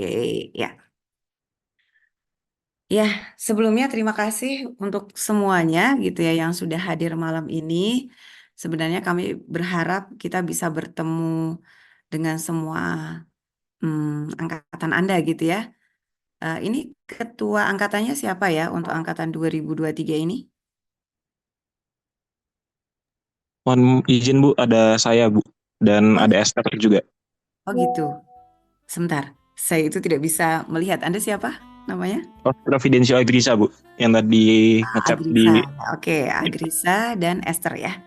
Oke, ya. Ya, sebelumnya terima kasih untuk semuanya gitu ya yang sudah hadir malam ini. Sebenarnya kami berharap kita bisa bertemu dengan semua angkatan Anda gitu ya. Ini ketua angkatannya siapa ya untuk angkatan 2023 ini? Mohon izin Bu, ada saya Bu, dan Oh, ada Esther juga. oh gitu. Sebentar, saya itu tidak bisa melihat. Anda siapa namanya? Oh, Providensial Agrisa Bu, yang tadi ngechat Agrisa. di. Oke, Agrisa dan Esther ya.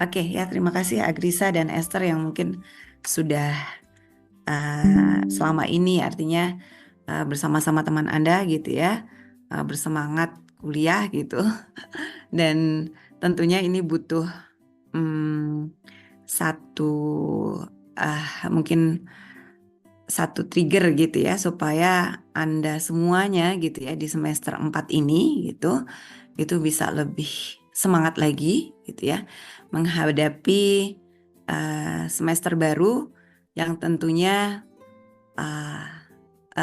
Oke, ya terima kasih Agrisa dan Esther yang mungkin sudah selama ini artinya bersama-sama teman Anda gitu ya, bersemangat kuliah gitu. Dan tentunya ini butuh hmm, satu mungkin satu trigger gitu ya supaya Anda semuanya gitu ya di semester 4 ini gitu itu bisa lebih semangat lagi gitu ya menghadapi semester baru yang tentunya uh,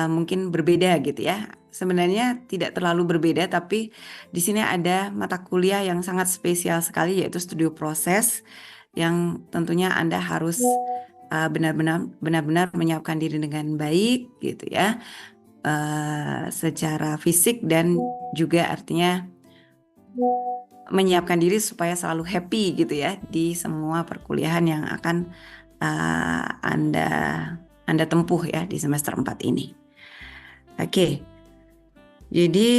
mungkin berbeda gitu ya. Sebenarnya tidak terlalu berbeda tapi di sini ada mata kuliah yang sangat spesial sekali yaitu studi proses yang tentunya Anda harus benar-benar menyiapkan diri dengan baik gitu ya, secara fisik dan juga artinya menyiapkan diri supaya selalu happy gitu ya di semua perkuliahan yang akan Anda tempuh ya di semester 4 ini. Oke, jadi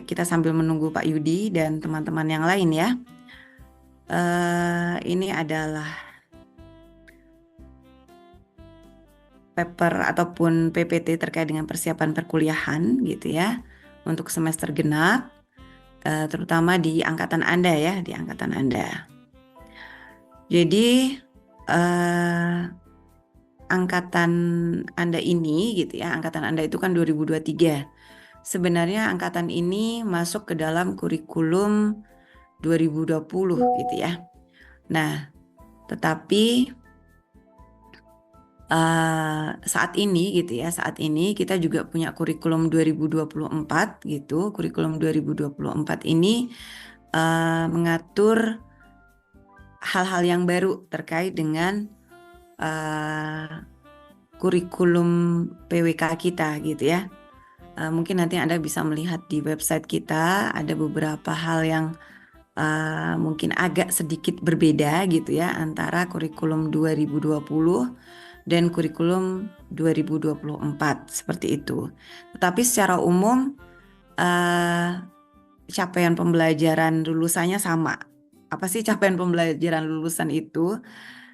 kita sambil menunggu Pak Yudi dan teman-teman yang lain ya. Ini adalah paper ataupun PPT terkait dengan persiapan perkuliahan gitu ya untuk semester genap, terutama di angkatan Anda ya, di angkatan Anda. Jadi angkatan Anda ini gitu ya, angkatan Anda itu kan 2023. Sebenarnya angkatan ini masuk ke dalam kurikulum 2020 gitu ya. Nah, tetapi saat ini gitu ya, saat ini kita juga punya kurikulum 2024 gitu. Kurikulum 2024 ini mengatur hal-hal yang baru terkait dengan uh, kurikulum PWK kita gitu ya. Mungkin nanti Anda bisa melihat di website kita ada beberapa hal yang mungkin agak sedikit berbeda gitu ya antara kurikulum 2020 dan kurikulum 2024 seperti itu. Tetapi secara umum eh, capaian pembelajaran lulusannya sama. Apa sih capaian pembelajaran lulusan itu?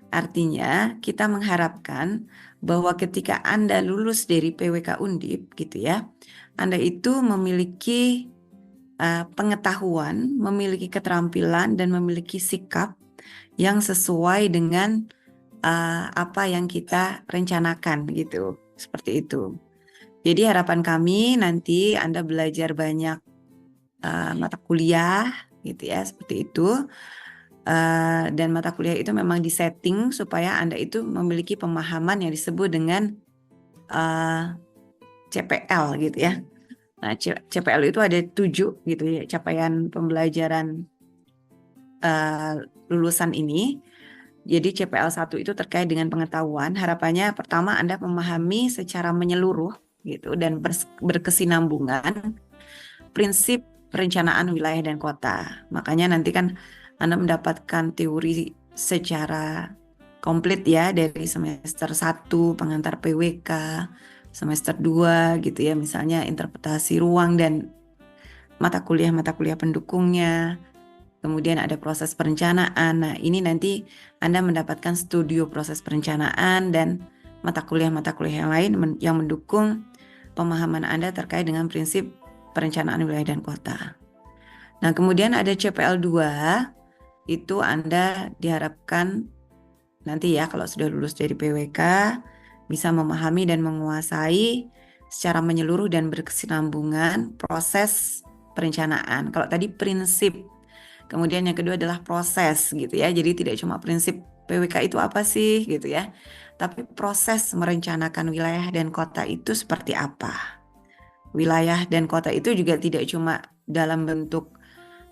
Artinya kita mengharapkan bahwa ketika Anda lulus dari PWK Undip gitu ya, Anda itu memiliki pengetahuan, memiliki keterampilan dan memiliki sikap yang sesuai dengan apa yang kita rencanakan gitu. Seperti itu. Jadi harapan kami nanti Anda belajar banyak mata kuliah gitu ya, seperti itu. Dan mata kuliah itu memang disetting supaya Anda itu memiliki pemahaman yang disebut dengan uh, CPL gitu ya. Nah, CPL itu ada 7 gitu ya, capaian pembelajaran uh, lulusan ini. Jadi CPL 1 itu terkait dengan pengetahuan. Harapannya pertama Anda memahami secara menyeluruh gitu dan berkesinambungan prinsip perencanaan wilayah dan kota. Makanya nanti kan Anda mendapatkan teori secara komplit ya dari semester 1 pengantar PWK, semester 2 gitu ya misalnya interpretasi ruang dan mata kuliah pendukungnya. Kemudian ada proses perencanaan. Nah, ini nanti Anda mendapatkan studio proses perencanaan dan mata kuliah yang lain yang mendukung pemahaman Anda terkait dengan prinsip perencanaan wilayah dan kota. Nah, kemudian ada CPL 2, itu Anda diharapkan nanti ya kalau sudah lulus dari PWK bisa memahami dan menguasai secara menyeluruh dan berkesinambungan proses perencanaan. Kalau tadi prinsip, kemudian yang kedua adalah proses gitu ya. Jadi tidak cuma prinsip PWK itu apa sih gitu ya. tapi proses merencanakan wilayah dan kota itu seperti apa. Wilayah dan kota itu juga tidak cuma dalam bentuk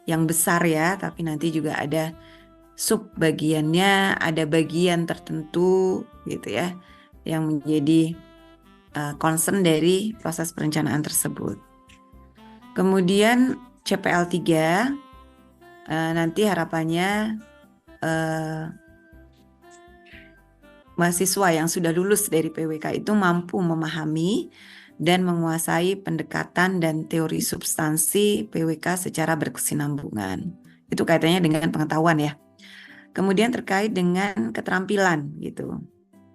yang besar ya, tapi nanti juga ada sub bagiannya, ada bagian tertentu gitu ya, yang menjadi concern dari proses perencanaan tersebut. Kemudian CPL 3 nanti harapannya mahasiswa yang sudah lulus dari PWK itu mampu memahami dan menguasai pendekatan dan teori substansi PWK secara berkesinambungan. Itu kaitannya dengan pengetahuan ya. Kemudian terkait dengan keterampilan gitu.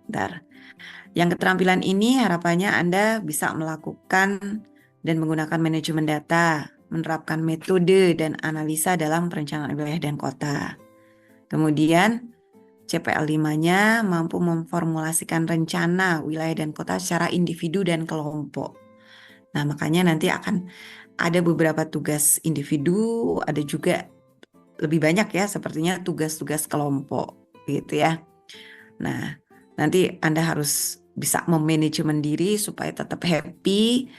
Bentar. Yang keterampilan ini harapannya Anda bisa melakukan dan menggunakan manajemen data, menerapkan metode dan analisa dalam perencanaan wilayah dan kota. Kemudian CPL 5-nya mampu memformulasikan rencana wilayah dan kota secara individu dan kelompok. Nah, makanya nanti akan ada beberapa tugas individu, ada juga lebih banyak ya, sepertinya tugas-tugas kelompok gitu ya. Nah, nanti Anda harus bisa memanajemen diri supaya tetap happy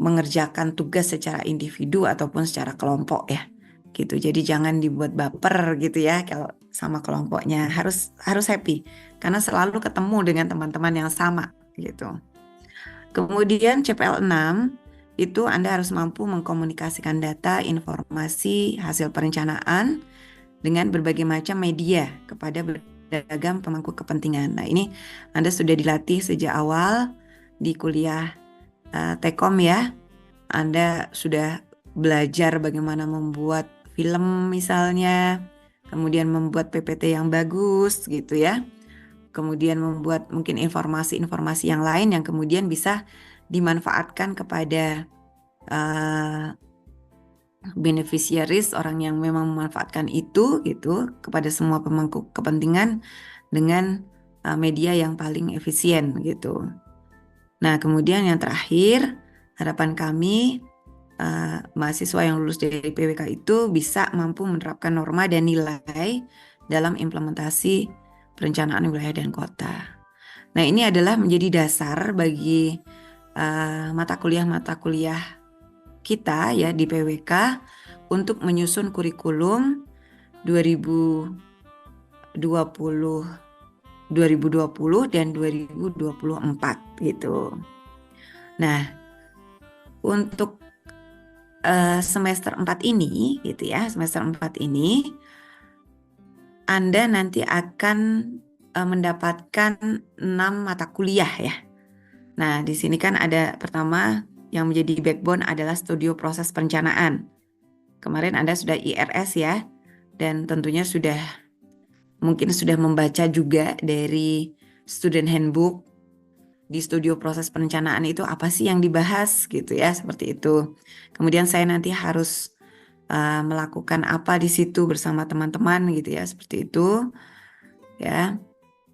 mengerjakan tugas secara individu ataupun secara kelompok ya. Gitu. Jadi jangan dibuat baper gitu ya kalau sama kelompoknya. Harus happy karena selalu ketemu dengan teman-teman yang sama gitu. Kemudian CPL 6 itu Anda harus mampu mengkomunikasikan data, informasi, hasil perencanaan dengan berbagai macam media kepada beragam pemangku kepentingan. Nah, ini Anda sudah dilatih sejak awal di kuliah Tekom ya. Anda sudah belajar bagaimana membuat film misalnya, kemudian membuat PPT yang bagus gitu ya. Kemudian membuat mungkin informasi-informasi yang lain yang kemudian bisa dimanfaatkan kepada beneficiaries, orang yang memang memanfaatkan itu gitu kepada semua pemangku kepentingan dengan media yang paling efisien gitu. Nah, kemudian yang terakhir, harapan kami mahasiswa yang lulus dari PWK itu bisa mampu menerapkan norma dan nilai dalam implementasi perencanaan wilayah dan kota. Nah, ini adalah menjadi dasar bagi mata kuliah kita ya di PWK untuk menyusun kurikulum 2020 dan 2024 gitu. Nah, untuk semester 4 ini gitu ya, semester 4 ini Anda nanti akan mendapatkan 6 mata kuliah ya. Nah, di sini kan ada pertama yang menjadi backbone adalah studio proses perencanaan. Kemarin Anda sudah IRS ya, dan tentunya mungkin sudah membaca juga dari student handbook di studio proses perencanaan itu apa sih yang dibahas gitu ya, seperti itu. Kemudian saya nanti harus melakukan apa di situ bersama teman-teman gitu ya, seperti itu ya.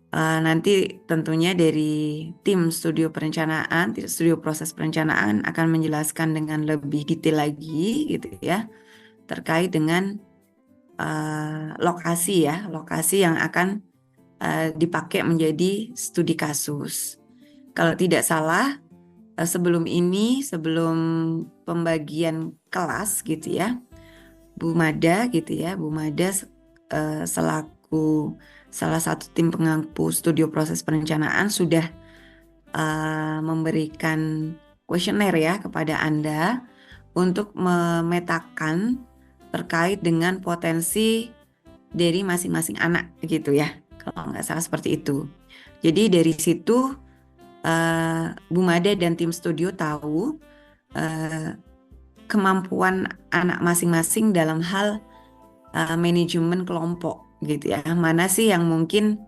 Nanti tentunya dari tim studio proses perencanaan akan menjelaskan dengan lebih detail lagi gitu ya, terkait dengan lokasi yang akan dipakai menjadi studi kasus. Kalau tidak salah, sebelum pembagian kelas gitu ya, Bu Mada selaku salah satu tim pengampu studio proses perencanaan sudah memberikan kuesioner ya kepada Anda untuk memetakan terkait dengan potensi dari masing-masing anak gitu ya, kalau nggak salah seperti itu. Jadi dari situ Bu Mada dan tim studio tahu kemampuan anak masing-masing dalam hal manajemen kelompok gitu ya. Mana sih yang mungkin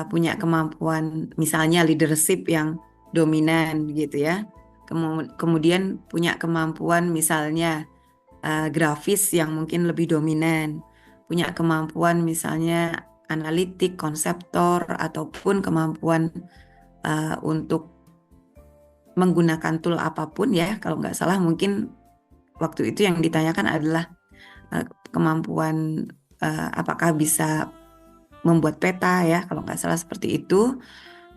punya kemampuan misalnya leadership yang dominan gitu ya. Kemudian punya kemampuan misalnya grafis yang mungkin lebih dominan, punya kemampuan misalnya analitik, konseptor, ataupun kemampuan untuk menggunakan tool apapun ya. Kalau nggak salah mungkin waktu itu yang ditanyakan adalah kemampuan apakah bisa membuat peta ya, kalau nggak salah seperti itu.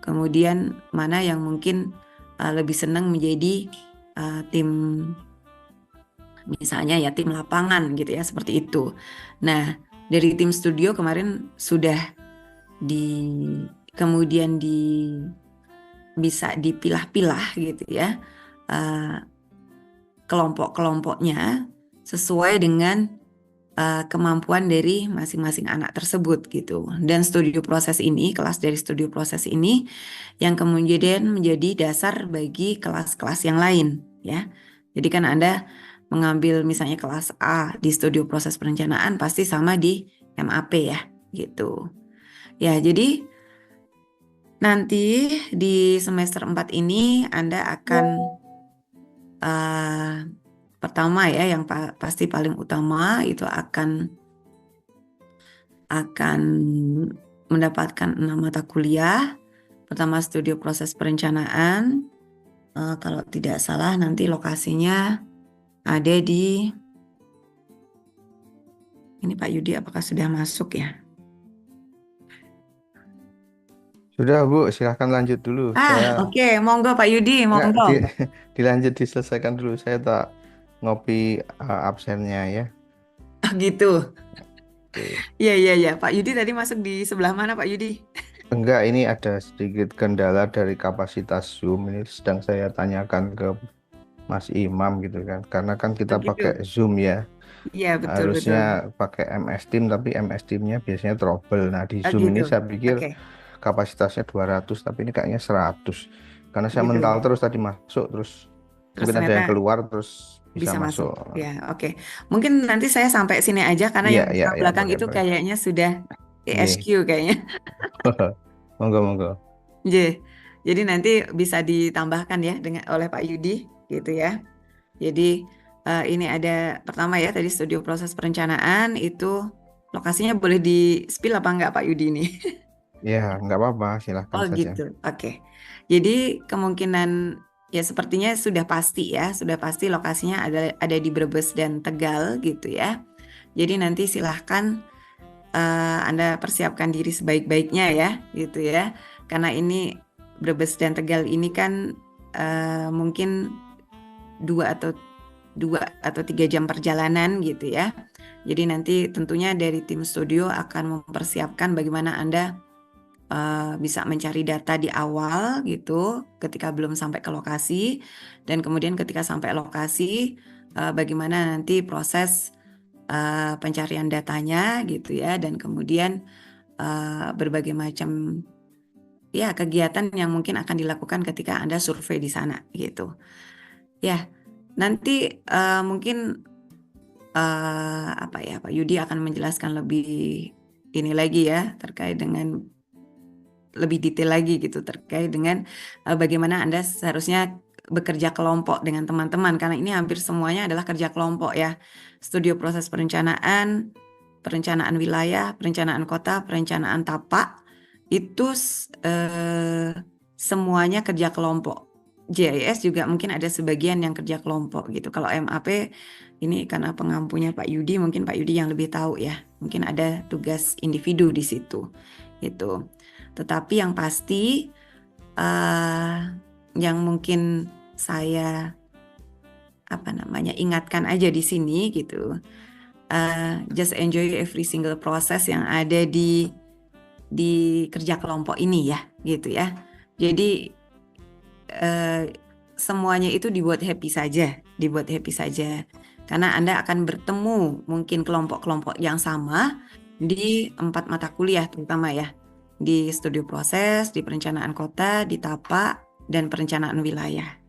Kemudian mana yang mungkin lebih senang menjadi tim, misalnya ya tim lapangan gitu ya, seperti itu. Nah, dari tim studio kemarin sudah di kemudian bisa dipilah-pilah gitu ya, kelompok-kelompoknya sesuai dengan kemampuan dari masing-masing anak tersebut gitu. Dan studio proses ini, kelas dari studio proses ini yang kemudian menjadi dasar bagi kelas-kelas yang lain ya. Jadi kan Anda mengambil misalnya kelas A di studio proses perencanaan pasti sama di MAP ya gitu. Ya, jadi nanti di semester 4 ini Anda akan pertama ya, yang pasti paling utama itu akan mendapatkan 6 mata kuliah. Pertama studio proses perencanaan. Kalau tidak salah nanti lokasinya ada di, ini Pak Yudi apakah sudah masuk ya? Sudah Bu, silahkan lanjut dulu. Saya Oke, monggo Pak Yudi, enggak monggo. dilanjut diselesaikan dulu. Saya tak ngopi absennya ya. Gitu. Oke. Iya, iya, iya. Pak Yudi tadi masuk di sebelah mana Pak Yudi? Enggak, ini ada sedikit kendala dari kapasitas Zoom. Ini sedang saya tanyakan ke Mas Imam gitu kan. Karena kan kita pakai Gitu. Zoom ya. Iya, betul, Harusnya betul. pakai MS Team, tapi MS Team-nya biasanya trouble. Nah, di Zoom ini Gitu. saya pikir Oke, kapasitasnya 200, tapi ini kayaknya 100. Karena saya gitu. mental terus tadi masuk, terus Terus mungkin ada ternyata yang keluar, terus bisa bisa masuk. masuk. Ya, oke. Mungkin nanti saya sampai sini aja karena Iya, yang iya, belakang iya, belakang boleh, itu boleh. kayaknya sudah Iya. ESQ kayaknya. Monggo, monggo. J. Jadi nanti bisa ditambahkan ya dengan oleh Pak Yudi gitu ya. Jadi ini ada pertama ya tadi studio proses perencanaan itu lokasinya boleh di spill apa enggak Pak Yudi ini? Ya, nggak apa-apa, silahkan Oh saja. gitu. Oke. Jadi kemungkinan ya sepertinya sudah pasti ya, sudah pasti lokasinya ada di Brebes dan Tegal gitu ya. Jadi nanti silahkan Anda persiapkan diri sebaik-baiknya ya, gitu ya. Karena ini Brebes dan Tegal ini kan mungkin 2 atau 3 jam perjalanan gitu ya. Jadi nanti tentunya dari tim studio akan mempersiapkan bagaimana Anda bisa mencari data di awal gitu, ketika belum sampai ke lokasi, dan kemudian ketika sampai lokasi, bagaimana nanti proses pencarian datanya gitu ya, dan kemudian berbagai macam ya kegiatan yang mungkin akan dilakukan ketika Anda survei di sana gitu. Ya, nanti mungkin apa ya Pak Yudi akan menjelaskan lebih ini lagi ya terkait dengan lebih detail lagi gitu terkait dengan bagaimana Anda seharusnya bekerja kelompok dengan teman-teman karena ini hampir semuanya adalah kerja kelompok ya. Studio proses perencanaan, perencanaan wilayah, perencanaan kota, perencanaan tapak itu semuanya kerja kelompok. JIS juga mungkin ada sebagian yang kerja kelompok gitu. Kalau MAP ini karena pengampunya Pak Yudi, mungkin Pak Yudi yang lebih tahu ya. Mungkin ada tugas individu di situ. Gitu. Tetapi yang pasti yang mungkin saya ingatkan aja di sini gitu. Just enjoy every single process yang ada di kerja kelompok ini ya, gitu ya. Jadi semuanya itu dibuat happy saja, karena Anda akan bertemu mungkin kelompok-kelompok yang sama di 4 mata kuliah terutama ya, di studio proses, di perencanaan kota, di tapak, dan perencanaan wilayah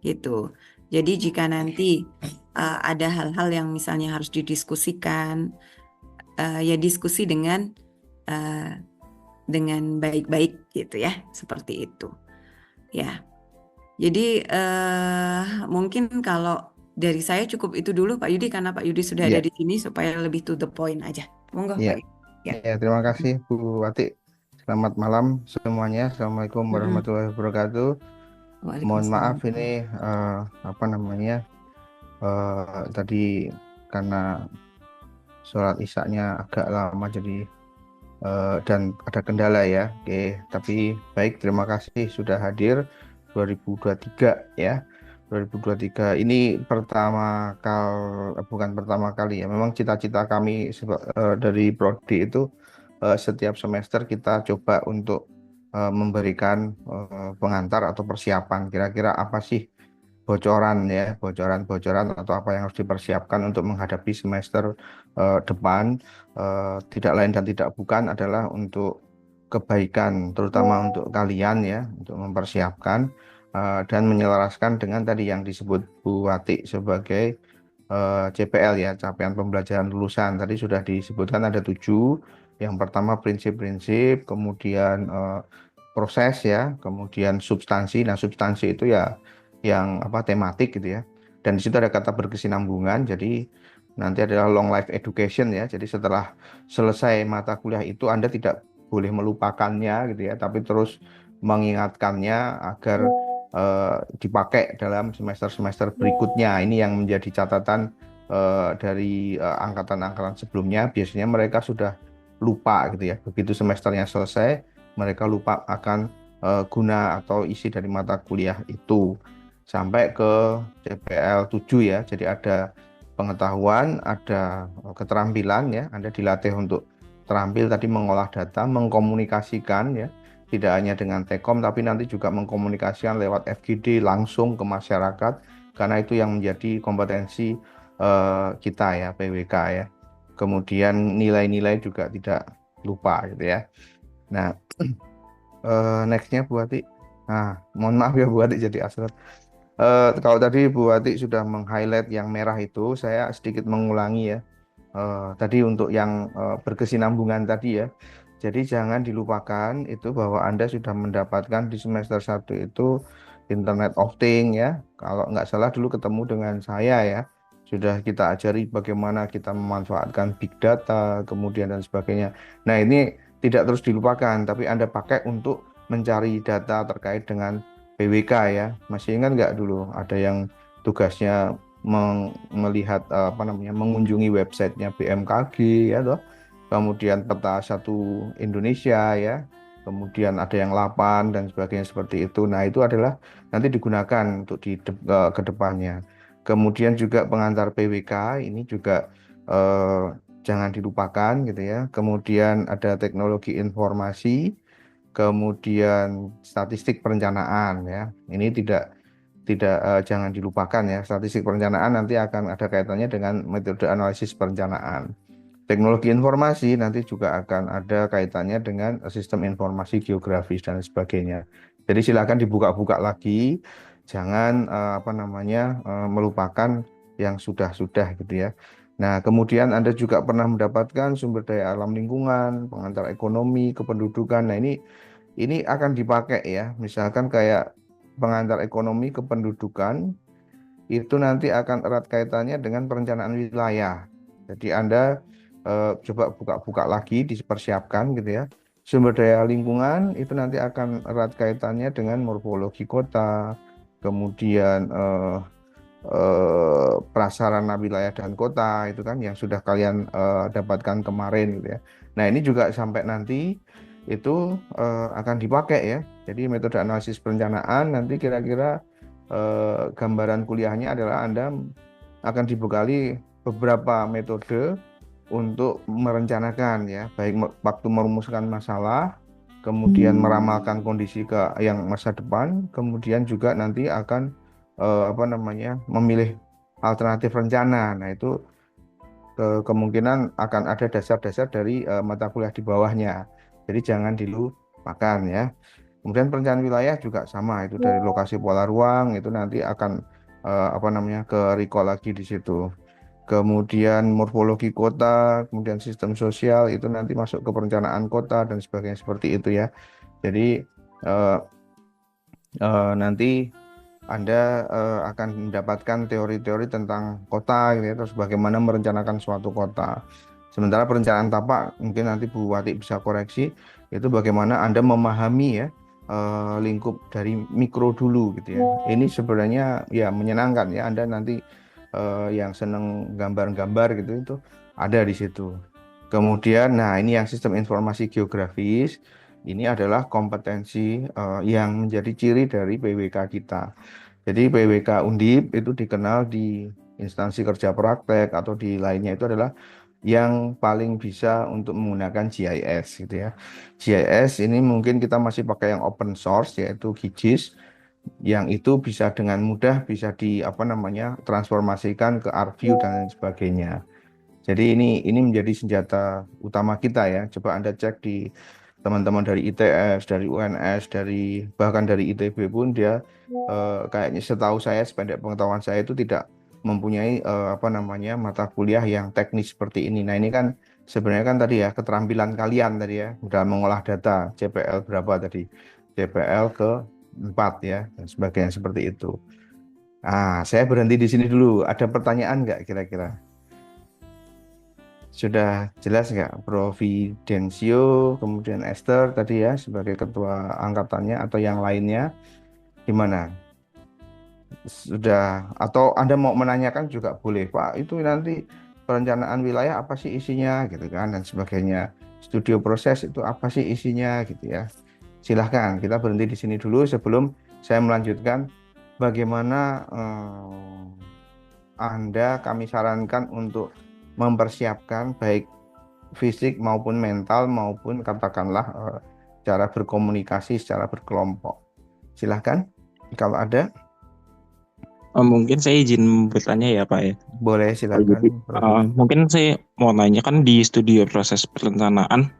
gitu. Jadi jika nanti ada hal-hal yang misalnya harus didiskusikan, ya diskusi dengan baik-baik gitu ya, seperti itu ya. Jadi mungkin kalau dari saya cukup itu dulu Pak Yudi karena Pak Yudi sudah ada Iya, di sini supaya lebih to the point aja. Monggo iya. Pak Yudi. Ya. Ya, terima kasih Bu Wati. Selamat malam semuanya. Assalamualaikum Mm-mm. warahmatullahi wabarakatuh. Mohon maaf Waalaikumsalam. ini apa namanya tadi karena sholat isya-nya agak lama jadi dan ada kendala ya. Oke, tapi baik, terima kasih sudah hadir 2023 ya. 2023 ini bukan pertama kali ya. Memang cita-cita kami dari Prodi itu setiap semester kita coba untuk memberikan pengantar atau persiapan. Kira-kira apa sih bocoran atau apa yang harus dipersiapkan untuk menghadapi semester depan. Tidak lain dan tidak bukan adalah untuk kebaikan, terutama untuk kalian ya, untuk mempersiapkan dan menyelaraskan dengan tadi yang disebut Bu Wati sebagai CPL ya, capaian pembelajaran lulusan. Tadi sudah disebutkan ada 7. Yang pertama prinsip-prinsip, kemudian proses ya, kemudian substansi. Nah, substansi itu ya yang apa tematik gitu ya. Dan di situ ada kata berkesinambungan. Jadi nanti adalah long life education ya. Jadi setelah selesai mata kuliah itu Anda tidak boleh melupakannya gitu ya, tapi terus mengingatkannya agar dipakai dalam semester-semester berikutnya. Ini yang menjadi catatan dari angkatan-angkatan sebelumnya. Biasanya mereka sudah lupa gitu ya. Begitu semesternya selesai, mereka lupa akan guna atau isi dari mata kuliah itu. Sampai ke CPL 7 ya. Jadi ada pengetahuan, ada keterampilan ya. Anda dilatih untuk terampil tadi mengolah data, mengkomunikasikan ya. Tidak hanya dengan Tekom, tapi nanti juga mengkomunikasikan lewat FGD langsung ke masyarakat, karena itu yang menjadi kompetensi kita ya, PWK ya. Kemudian nilai-nilai juga tidak lupa gitu ya. Nah, nextnya Bu Ati. Nah, mohon maaf ya Bu Ati jadi asal. Kalau tadi Bu Ati sudah meng-highlight yang merah itu, saya sedikit mengulangi ya. Tadi untuk yang berkesinambungan tadi ya. Jadi jangan dilupakan itu bahwa Anda sudah mendapatkan di semester 1 itu Internet of Things ya. Kalau nggak salah dulu ketemu dengan saya ya. Sudah kita ajari bagaimana kita memanfaatkan big data, kemudian dan sebagainya. Nah, ini tidak terus dilupakan, tapi Anda pakai untuk mencari data terkait dengan PWK ya. Masih ingat nggak dulu ada yang tugasnya melihat apa namanya mengunjungi websitenya BMKG ya toh, kemudian peta satu Indonesia ya, kemudian ada yang 8 dan sebagainya seperti itu. Nah, itu adalah nanti digunakan untuk ke depannya. Kemudian juga pengantar PWK ini juga jangan dilupakan gitu ya. Kemudian ada teknologi informasi, kemudian statistik perencanaan ya. Ini tidak jangan dilupakan ya. Statistik perencanaan nanti akan ada kaitannya dengan metode analisis perencanaan. Teknologi informasi nanti juga akan ada kaitannya dengan sistem informasi geografis dan sebagainya. Jadi silakan dibuka-buka lagi, jangan apa namanya melupakan yang sudah-sudah gitu ya. Nah, kemudian Anda juga pernah mendapatkan sumber daya alam lingkungan, pengantar ekonomi, kependudukan. Nah, ini akan dipakai ya. Misalkan kayak pengantar ekonomi kependudukan itu nanti akan erat kaitannya dengan perencanaan wilayah. Jadi Anda coba buka-buka lagi, dipersiapkan gitu ya. Sumber daya lingkungan itu nanti akan erat kaitannya dengan morfologi kota, kemudian prasarana wilayah dan kota itu kan yang sudah kalian dapatkan kemarin gitu ya. Nah, ini juga sampai nanti itu akan dipakai ya. Jadi metode analisis perencanaan nanti kira-kira gambaran kuliahnya adalah Anda akan dibekali beberapa metode untuk merencanakan ya, baik waktu merumuskan masalah, kemudian meramalkan kondisi yang masa depan, kemudian juga nanti akan apa namanya memilih alternatif rencana. Nah, itu kemungkinan akan ada dasar-dasar dari mata kuliah di bawahnya. Jadi jangan dilupakan ya. Kemudian perencanaan wilayah juga sama, itu dari lokasi pola ruang itu nanti akan apa namanya ke recall lagi di situ. Kemudian morfologi kota, kemudian sistem sosial itu nanti masuk ke perencanaan kota dan sebagainya seperti itu ya. Jadi nanti Anda akan mendapatkan teori-teori tentang kota gitu ya, terus bagaimana merencanakan suatu kota. Sementara perencanaan tapak mungkin nanti Bu Wati bisa koreksi, itu bagaimana Anda memahami ya lingkup dari mikro dulu gitu ya. Ini sebenarnya ya menyenangkan ya, Anda nanti yang seneng gambar-gambar gitu itu ada di situ. Kemudian, nah ini yang sistem informasi geografis, ini adalah kompetensi yang menjadi ciri dari PWK kita. Jadi PWK Undip itu dikenal di instansi kerja praktek atau di lainnya itu adalah yang paling bisa untuk menggunakan GIS gitu ya. GIS ini mungkin kita masih pakai yang open source yaitu QGIS, yang itu bisa dengan mudah bisa di apa namanya transformasikan ke ArcView dan lain sebagainya. Jadi ini menjadi senjata utama kita ya. Coba Anda cek di teman-teman dari ITS, dari UNS, bahkan dari ITB pun dia kayaknya setahu saya sependek pengetahuan saya itu tidak mempunyai apa namanya mata kuliah yang teknis seperti ini. Nah, ini kan sebenarnya kan tadi ya keterampilan kalian tadi ya dalam mengolah data CPL berapa tadi? CPL ke 4 ya dan sebagainya seperti itu. Ah, saya berhenti di sini dulu. Ada pertanyaan nggak kira-kira? Sudah jelas nggak Providencio, kemudian Esther tadi ya sebagai ketua angkatannya atau yang lainnya gimana? Sudah atau Anda mau menanyakan juga boleh, Pak. Itu nanti perencanaan wilayah apa sih isinya gitu kan dan sebagainya. Studio proses itu apa sih isinya gitu ya. Silahkan kita berhenti di sini dulu sebelum saya melanjutkan bagaimana Anda kami sarankan untuk mempersiapkan baik fisik maupun mental maupun katakanlah cara berkomunikasi secara berkelompok. Silahkan kalau ada Mungkin saya izin bertanya ya Pak ya. boleh Kalau gitu, silakan. Prof. mungkin saya mau nanya kan di studio proses perencanaan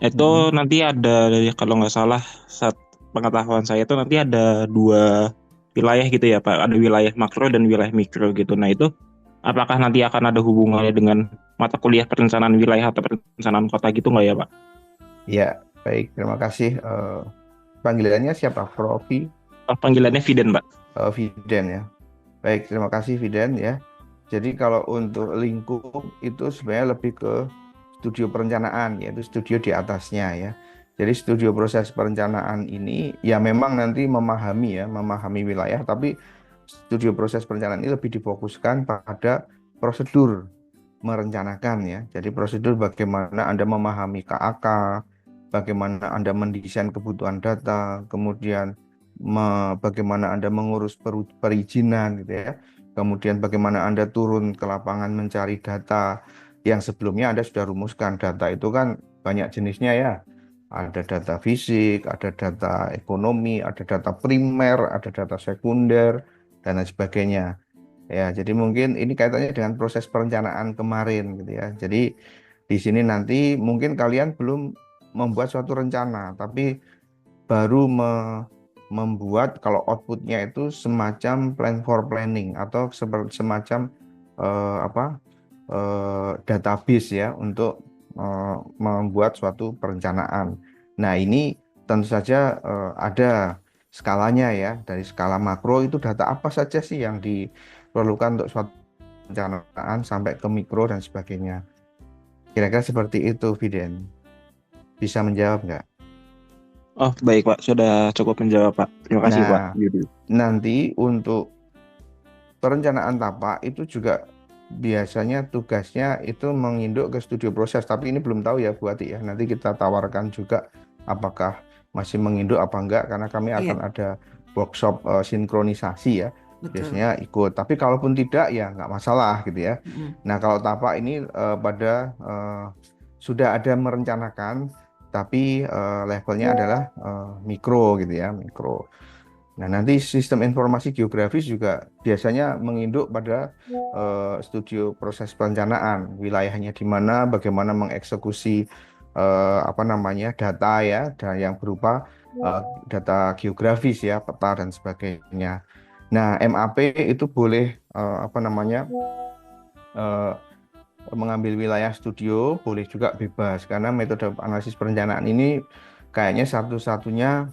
itu Mm-mm. nanti ada kalau nggak salah saat pengetahuan saya itu nanti ada dua wilayah gitu ya Pak. Ada wilayah makro dan wilayah mikro gitu. Nah itu apakah nanti akan ada hubungannya dengan mata kuliah perencanaan wilayah atau perencanaan kota gitu nggak ya Pak? Ya, baik. Terima kasih. Panggilannya siapa? Profi Panggilannya Fiden Pak. Fiden ya. Baik, terima kasih Fiden ya. Jadi kalau untuk lingkup itu sebenarnya lebih ke studio perencanaan, yaitu studio di atasnya ya. Jadi studio proses perencanaan ini ya memang nanti memahami wilayah, tapi studio proses perencanaan ini lebih difokuskan pada prosedur merencanakan ya. Jadi prosedur bagaimana Anda memahami KAK, bagaimana Anda mendesain kebutuhan data, kemudian bagaimana Anda mengurus perizinan gitu ya. Kemudian bagaimana Anda turun ke lapangan mencari data yang sebelumnya Anda sudah rumuskan. Data itu kan banyak jenisnya ya. Ada data fisik, ada data ekonomi, ada data primer, ada data sekunder, dan lain sebagainya. Ya, jadi mungkin ini kaitannya dengan proses perencanaan kemarin gitu ya. Jadi di sini nanti mungkin kalian belum membuat suatu rencana, tapi baru membuat kalau outputnya itu semacam plan for planning atau semacam apa database ya untuk membuat suatu perencanaan. Nah, ini tentu saja ada skalanya ya. Dari skala makro itu data apa saja sih yang diperlukan untuk suatu perencanaan sampai ke mikro dan sebagainya. Kira-kira seperti itu, Fiden. Bisa menjawab nggak? Oh baik Pak, sudah cukup menjawab Pak. Terima kasih Pak Nah, Yudi. nanti untuk perencanaan tapak itu juga biasanya tugasnya itu menginduk ke studio proses, tapi ini belum tahu ya Bu Ati ya. Nanti kita tawarkan juga apakah masih menginduk apa enggak, karena kami Iya, akan ada workshop sinkronisasi ya. betul. Biasanya ikut, tapi kalaupun tidak ya nggak masalah gitu ya. Mm-mm. Nah kalau tapak ini sudah ada merencanakan, tapi levelnya adalah mikro gitu ya, mikro. Nah, nanti sistem informasi geografis juga biasanya menginduk pada studio proses perencanaan, wilayahnya di mana, bagaimana mengeksekusi apa namanya data ya, dan yang berupa data geografis ya, peta dan sebagainya. Nah, MAP itu boleh apa namanya eh, mengambil wilayah studio, boleh juga bebas karena metode analisis perencanaan ini kayaknya satu-satunya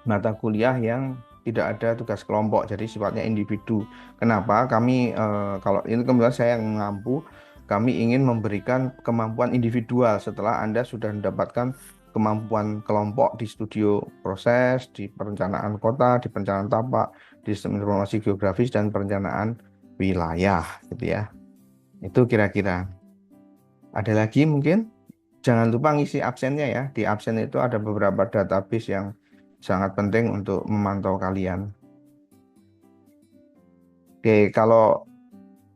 mata kuliah yang tidak ada tugas kelompok, jadi sifatnya individu. Kenapa? Kami kalau ini kemudian saya yang mengampu, kami ingin memberikan kemampuan individual setelah Anda sudah mendapatkan kemampuan kelompok di studio proses, di perencanaan kota, di perencanaan tapak, di sistem informasi geografis dan perencanaan wilayah, gitu ya. Itu kira-kira. Ada lagi mungkin? Jangan lupa ngisi absennya ya. Di absen itu ada beberapa database yang sangat penting untuk memantau kalian. Oke, kalau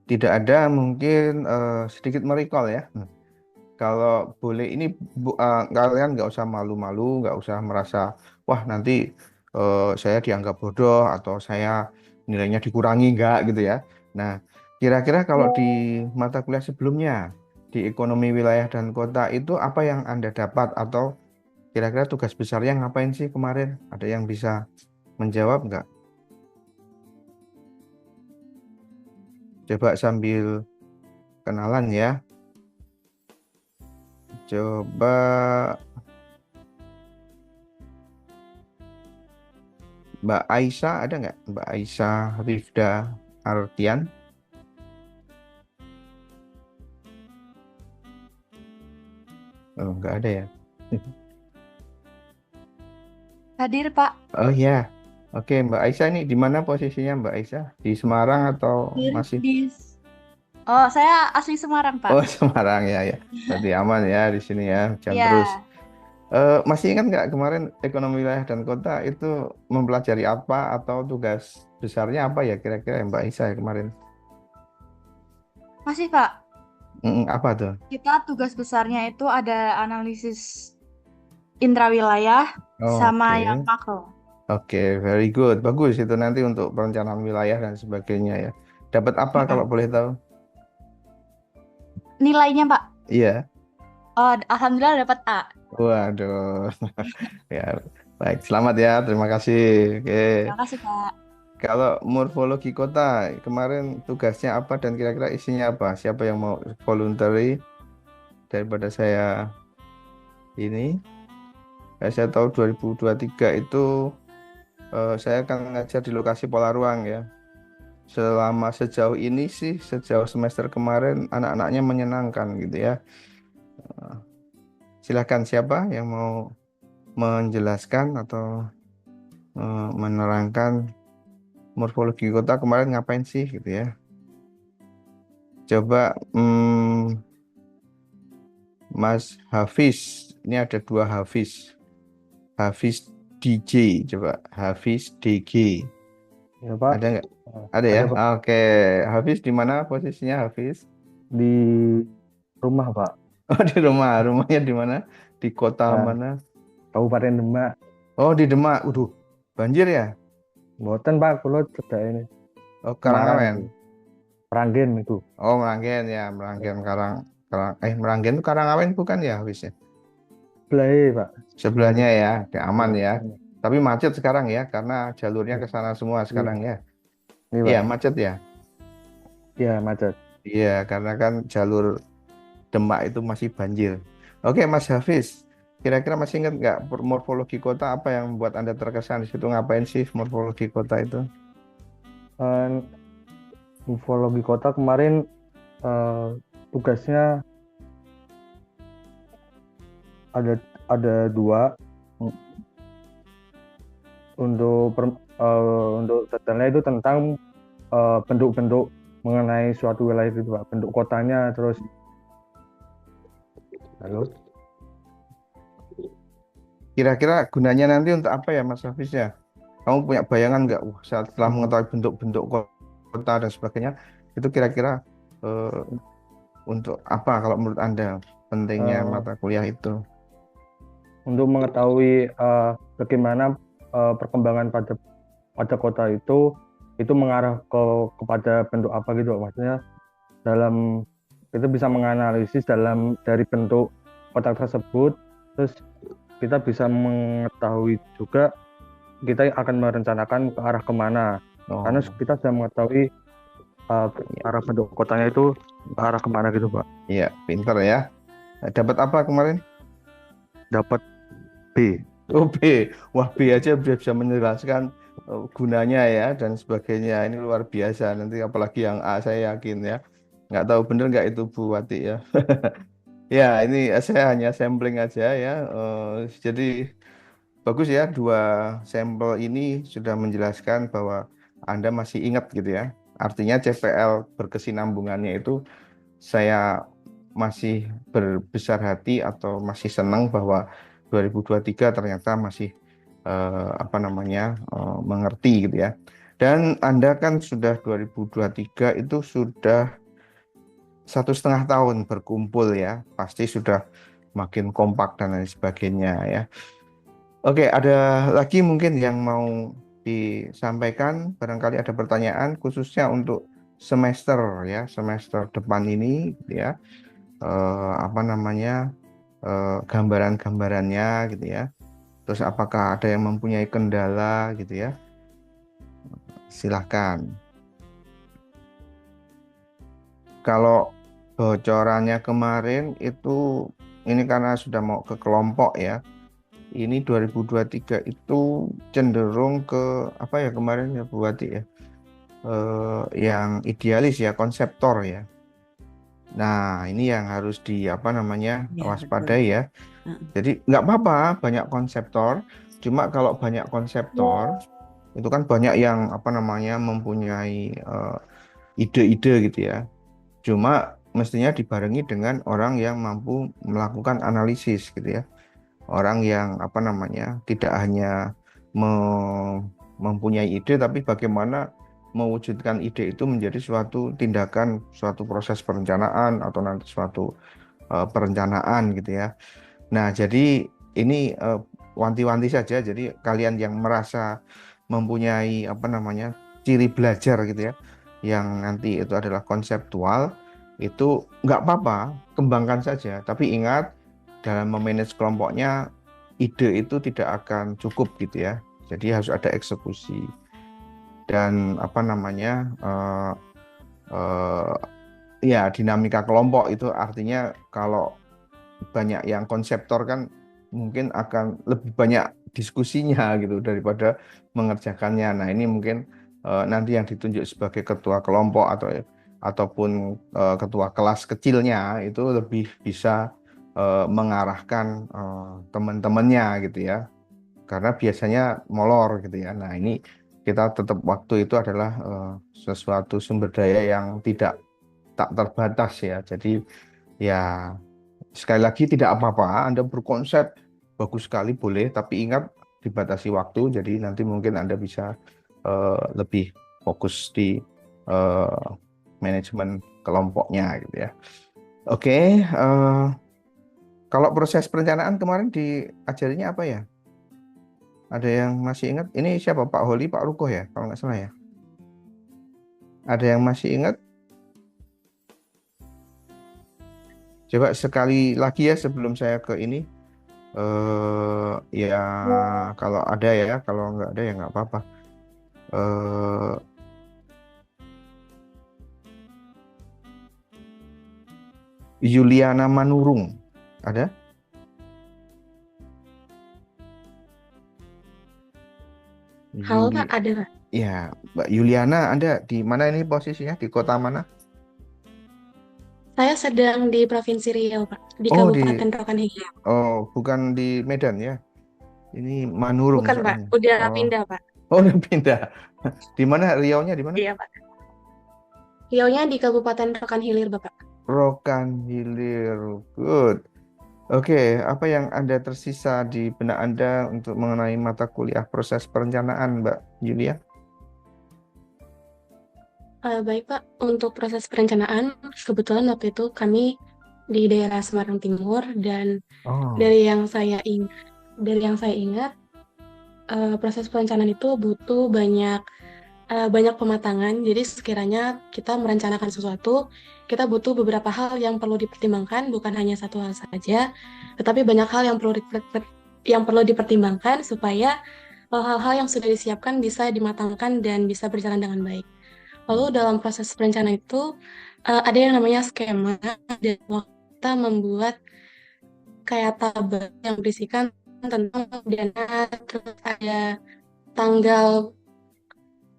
tidak ada mungkin sedikit merecall ya. Kalau boleh ini kalian nggak usah malu-malu, nggak usah merasa wah nanti saya dianggap bodoh atau saya nilainya dikurangi nggak gitu ya. Nah, kira-kira kalau di mata kuliah sebelumnya di ekonomi wilayah dan kota itu apa yang Anda dapat atau kira-kira tugas besarnya ngapain sih kemarin? Ada yang bisa menjawab nggak? Coba sambil kenalan ya. Coba Mbak Aisyah ada nggak? Mbak Aisyah Rifda Artian? Oh, nggak ada ya. Hadir, Pak. Oh ya. Oke, Mbak Aisyah ini di mana posisinya Mbak Aisyah? Di Semarang atau Hadir masih? Oh, saya asli Semarang, Pak. Oh, Semarang ya ya. Berarti aman ya di sini ya. Hujan Iya, terus. Masih ingat nggak kemarin ekonomi wilayah dan kota itu mempelajari apa atau tugas besarnya apa ya kira-kira ya Mbak Aisyah ya kemarin? masih, Pak. Apa tuh? Kita tugas besarnya itu ada analisis intrawilayah sama yang Oke. makro. Oke, very good. Bagus itu nanti untuk perencanaan wilayah dan sebagainya ya. Dapat apa kalau Mm-mm. boleh tahu? Nilainya, Pak. Iya. Oh, alhamdulillah dapat A. Waduh. Ya, baik. Selamat ya. Terima kasih. Oke. Terima kasih, Pak. Kalau morfologi kota kemarin tugasnya apa dan kira-kira isinya apa? Siapa yang mau voluntary daripada saya ini? Saya tahu 2023 itu saya akan ngajar di lokasi Pola Ruang ya. Selama sejauh ini sih, sejauh semester kemarin anak-anaknya menyenangkan gitu ya. Silahkan siapa yang mau menjelaskan atau menerangkan morfologi kota kemarin ngapain sih gitu ya. Coba Mas Hafiz, ini ada dua Hafiz. Hafiz DJ, coba Hafiz DG. Ya Pak, Ada nggak? Ada ya? ada Pak. Oke, Hafiz di mana posisinya Hafiz? Di rumah Pak, Oh di rumah, rumahnya di mana? Di kota ya, mana? Kabupaten Demak. Oh di Demak, waduh, banjir ya? Mboten Pak, kulo cedak ini Oh Semarang Karangawen. itu. Meranggen itu. Oh Meranggen ya, Meranggen Meranggen itu Karangawen bukan ya Hafiz ya? Belai Pak. Sebelahnya ya, oke, aman ya. Ini Tapi macet sekarang ya, karena jalurnya ke sana semua sekarang ya. Iya Pak. macet ya. Iya macet. Iya, karena kan jalur Demak itu masih banjir. Oke, Mas Hafiz, kira-kira masih ingat nggak morfologi kota apa yang membuat Anda terkesan di situ? Ngapain sih morfologi kota itu? Eh, Ufologi kota kemarin tugasnya ada dua. Untuk detailnya itu tentang bentuk-bentuk mengenai suatu wilayah itu Pak. Bentuk kotanya terus. Halo. Kira-kira gunanya nanti untuk apa ya, Mas Hafiz ya? Kamu punya bayangan nggak? Wah, setelah mengetahui bentuk-bentuk kota dan sebagainya, itu kira-kira eh, untuk apa kalau menurut Anda pentingnya Eh, mata kuliah itu? untuk mengetahui bagaimana perkembangan pada kota itu mengarah kepada bentuk apa gitu maksudnya dalam itu bisa menganalisis dari bentuk kota tersebut, terus kita bisa mengetahui juga kita akan merencanakan ke arah kemana karena Oh, kita sudah mengetahui arah bentuk kotanya itu ke arah kemana gitu Pak. iya, pinter ya. Dapat apa kemarin? Dapat B. Oh B, wah B aja bisa menjelaskan gunanya ya dan sebagainya. Ini luar biasa. Nanti apalagi yang A saya yakin ya. Nggak tahu bener nggak itu Bu Wati ya. Ya ini saya hanya sampling aja ya. Jadi bagus ya dua sampel ini sudah menjelaskan bahwa Anda masih ingat gitu ya. Artinya CPL berkesinambungannya itu saya masih berbesar hati atau masih senang bahwa 2023 ternyata masih mengerti gitu ya. Dan Anda kan sudah 2023 itu sudah 1,5 tahun berkumpul ya, pasti sudah makin kompak dan lain sebagainya ya. Oke, ada lagi mungkin yang mau disampaikan, barangkali ada pertanyaan khususnya untuk semester ya, semester depan ini gitu ya. Gambaran-gambarannya gitu ya. Terus apakah ada yang mempunyai kendala gitu ya? Silahkan. Kalau bocorannya kemarin itu, ini karena sudah mau ke kelompok ya. Ini 2023 itu cenderung ke apa ya kemarin ya Bu Wati ya, yang idealis ya, konseptor ya. Nah ini yang harus Ya, waspadai betul. ya. Jadi nggak apa-apa banyak konseptor, cuma kalau banyak konseptor itu kan banyak yang mempunyai ide-ide gitu ya. Cuma mestinya dibarengi dengan orang yang mampu melakukan analisis gitu ya. Orang yang tidak hanya mempunyai ide, tapi bagaimana mewujudkan ide itu menjadi suatu tindakan, suatu proses perencanaan atau nanti suatu perencanaan gitu ya. Nah, jadi ini wanti-wanti saja. Jadi kalian yang merasa mempunyai ciri belajar gitu ya, yang nanti itu adalah konseptual, itu nggak apa-apa, kembangkan saja. Tapi ingat, dalam memanage kelompoknya, ide itu tidak akan cukup gitu ya. Jadi harus ada eksekusi dan ya dinamika kelompok itu artinya kalau banyak yang konseptor kan mungkin akan lebih banyak diskusinya gitu daripada mengerjakannya. Nah ini mungkin nanti yang ditunjuk sebagai ketua kelompok ataupun ketua kelas kecilnya itu lebih bisa mengarahkan teman-temannya gitu ya, karena biasanya molor gitu ya. Nah ini kita tetap waktu itu adalah sesuatu sumber daya yang tak terbatas ya. Jadi ya sekali lagi tidak apa-apa Anda berkonsep bagus sekali boleh, tapi ingat dibatasi waktu. Jadi nanti mungkin Anda bisa lebih fokus di manajemen kelompoknya gitu ya. Oke, kalau proses perencanaan kemarin diajarinya apa ya? Ada yang masih ingat? Ini siapa? Pak Holi, Pak Rukoh ya? Kalau nggak salah ya. Ada yang masih ingat? Coba sekali lagi ya sebelum saya ke ini. Ya kalau ada ya, kalau nggak ada ya nggak apa-apa. Yuliana Manurung, ada? Halo Pak, ada Pak. Ya, Mbak Yuliana, Anda di mana ini posisinya? Di kota mana? Saya sedang di Provinsi Riau Pak, di Oh, Kabupaten Rokan Hilir. bukan di Medan ya? Ini Manurung Bukan Pak, soalnya. udah Oh, pindah Pak. udah pindah. Di mana Riau-nya di mana? Iya Pak. Riaunya di Kabupaten Rokan Hilir Bapak. Rokan Hilir. Good. Oke, apa yang Anda tersisa di benak Anda untuk mengenai mata kuliah proses perencanaan, Mbak Yulia? Baik Pak, untuk proses perencanaan, kebetulan waktu itu kami di daerah Semarang Timur dan Oh, dari yang saya ingat, proses perencanaan itu butuh banyak pematangan. Jadi sekiranya kita merencanakan sesuatu, kita butuh beberapa hal yang perlu dipertimbangkan, bukan hanya satu hal saja, tetapi banyak hal yang perlu dipertimbangkan supaya hal-hal yang sudah disiapkan bisa dimatangkan dan bisa berjalan dengan baik. Lalu dalam proses perencanaan itu ada yang namanya skema, dan kita membuat kayak tabel yang berisikan tentang dana, terus ada tanggal,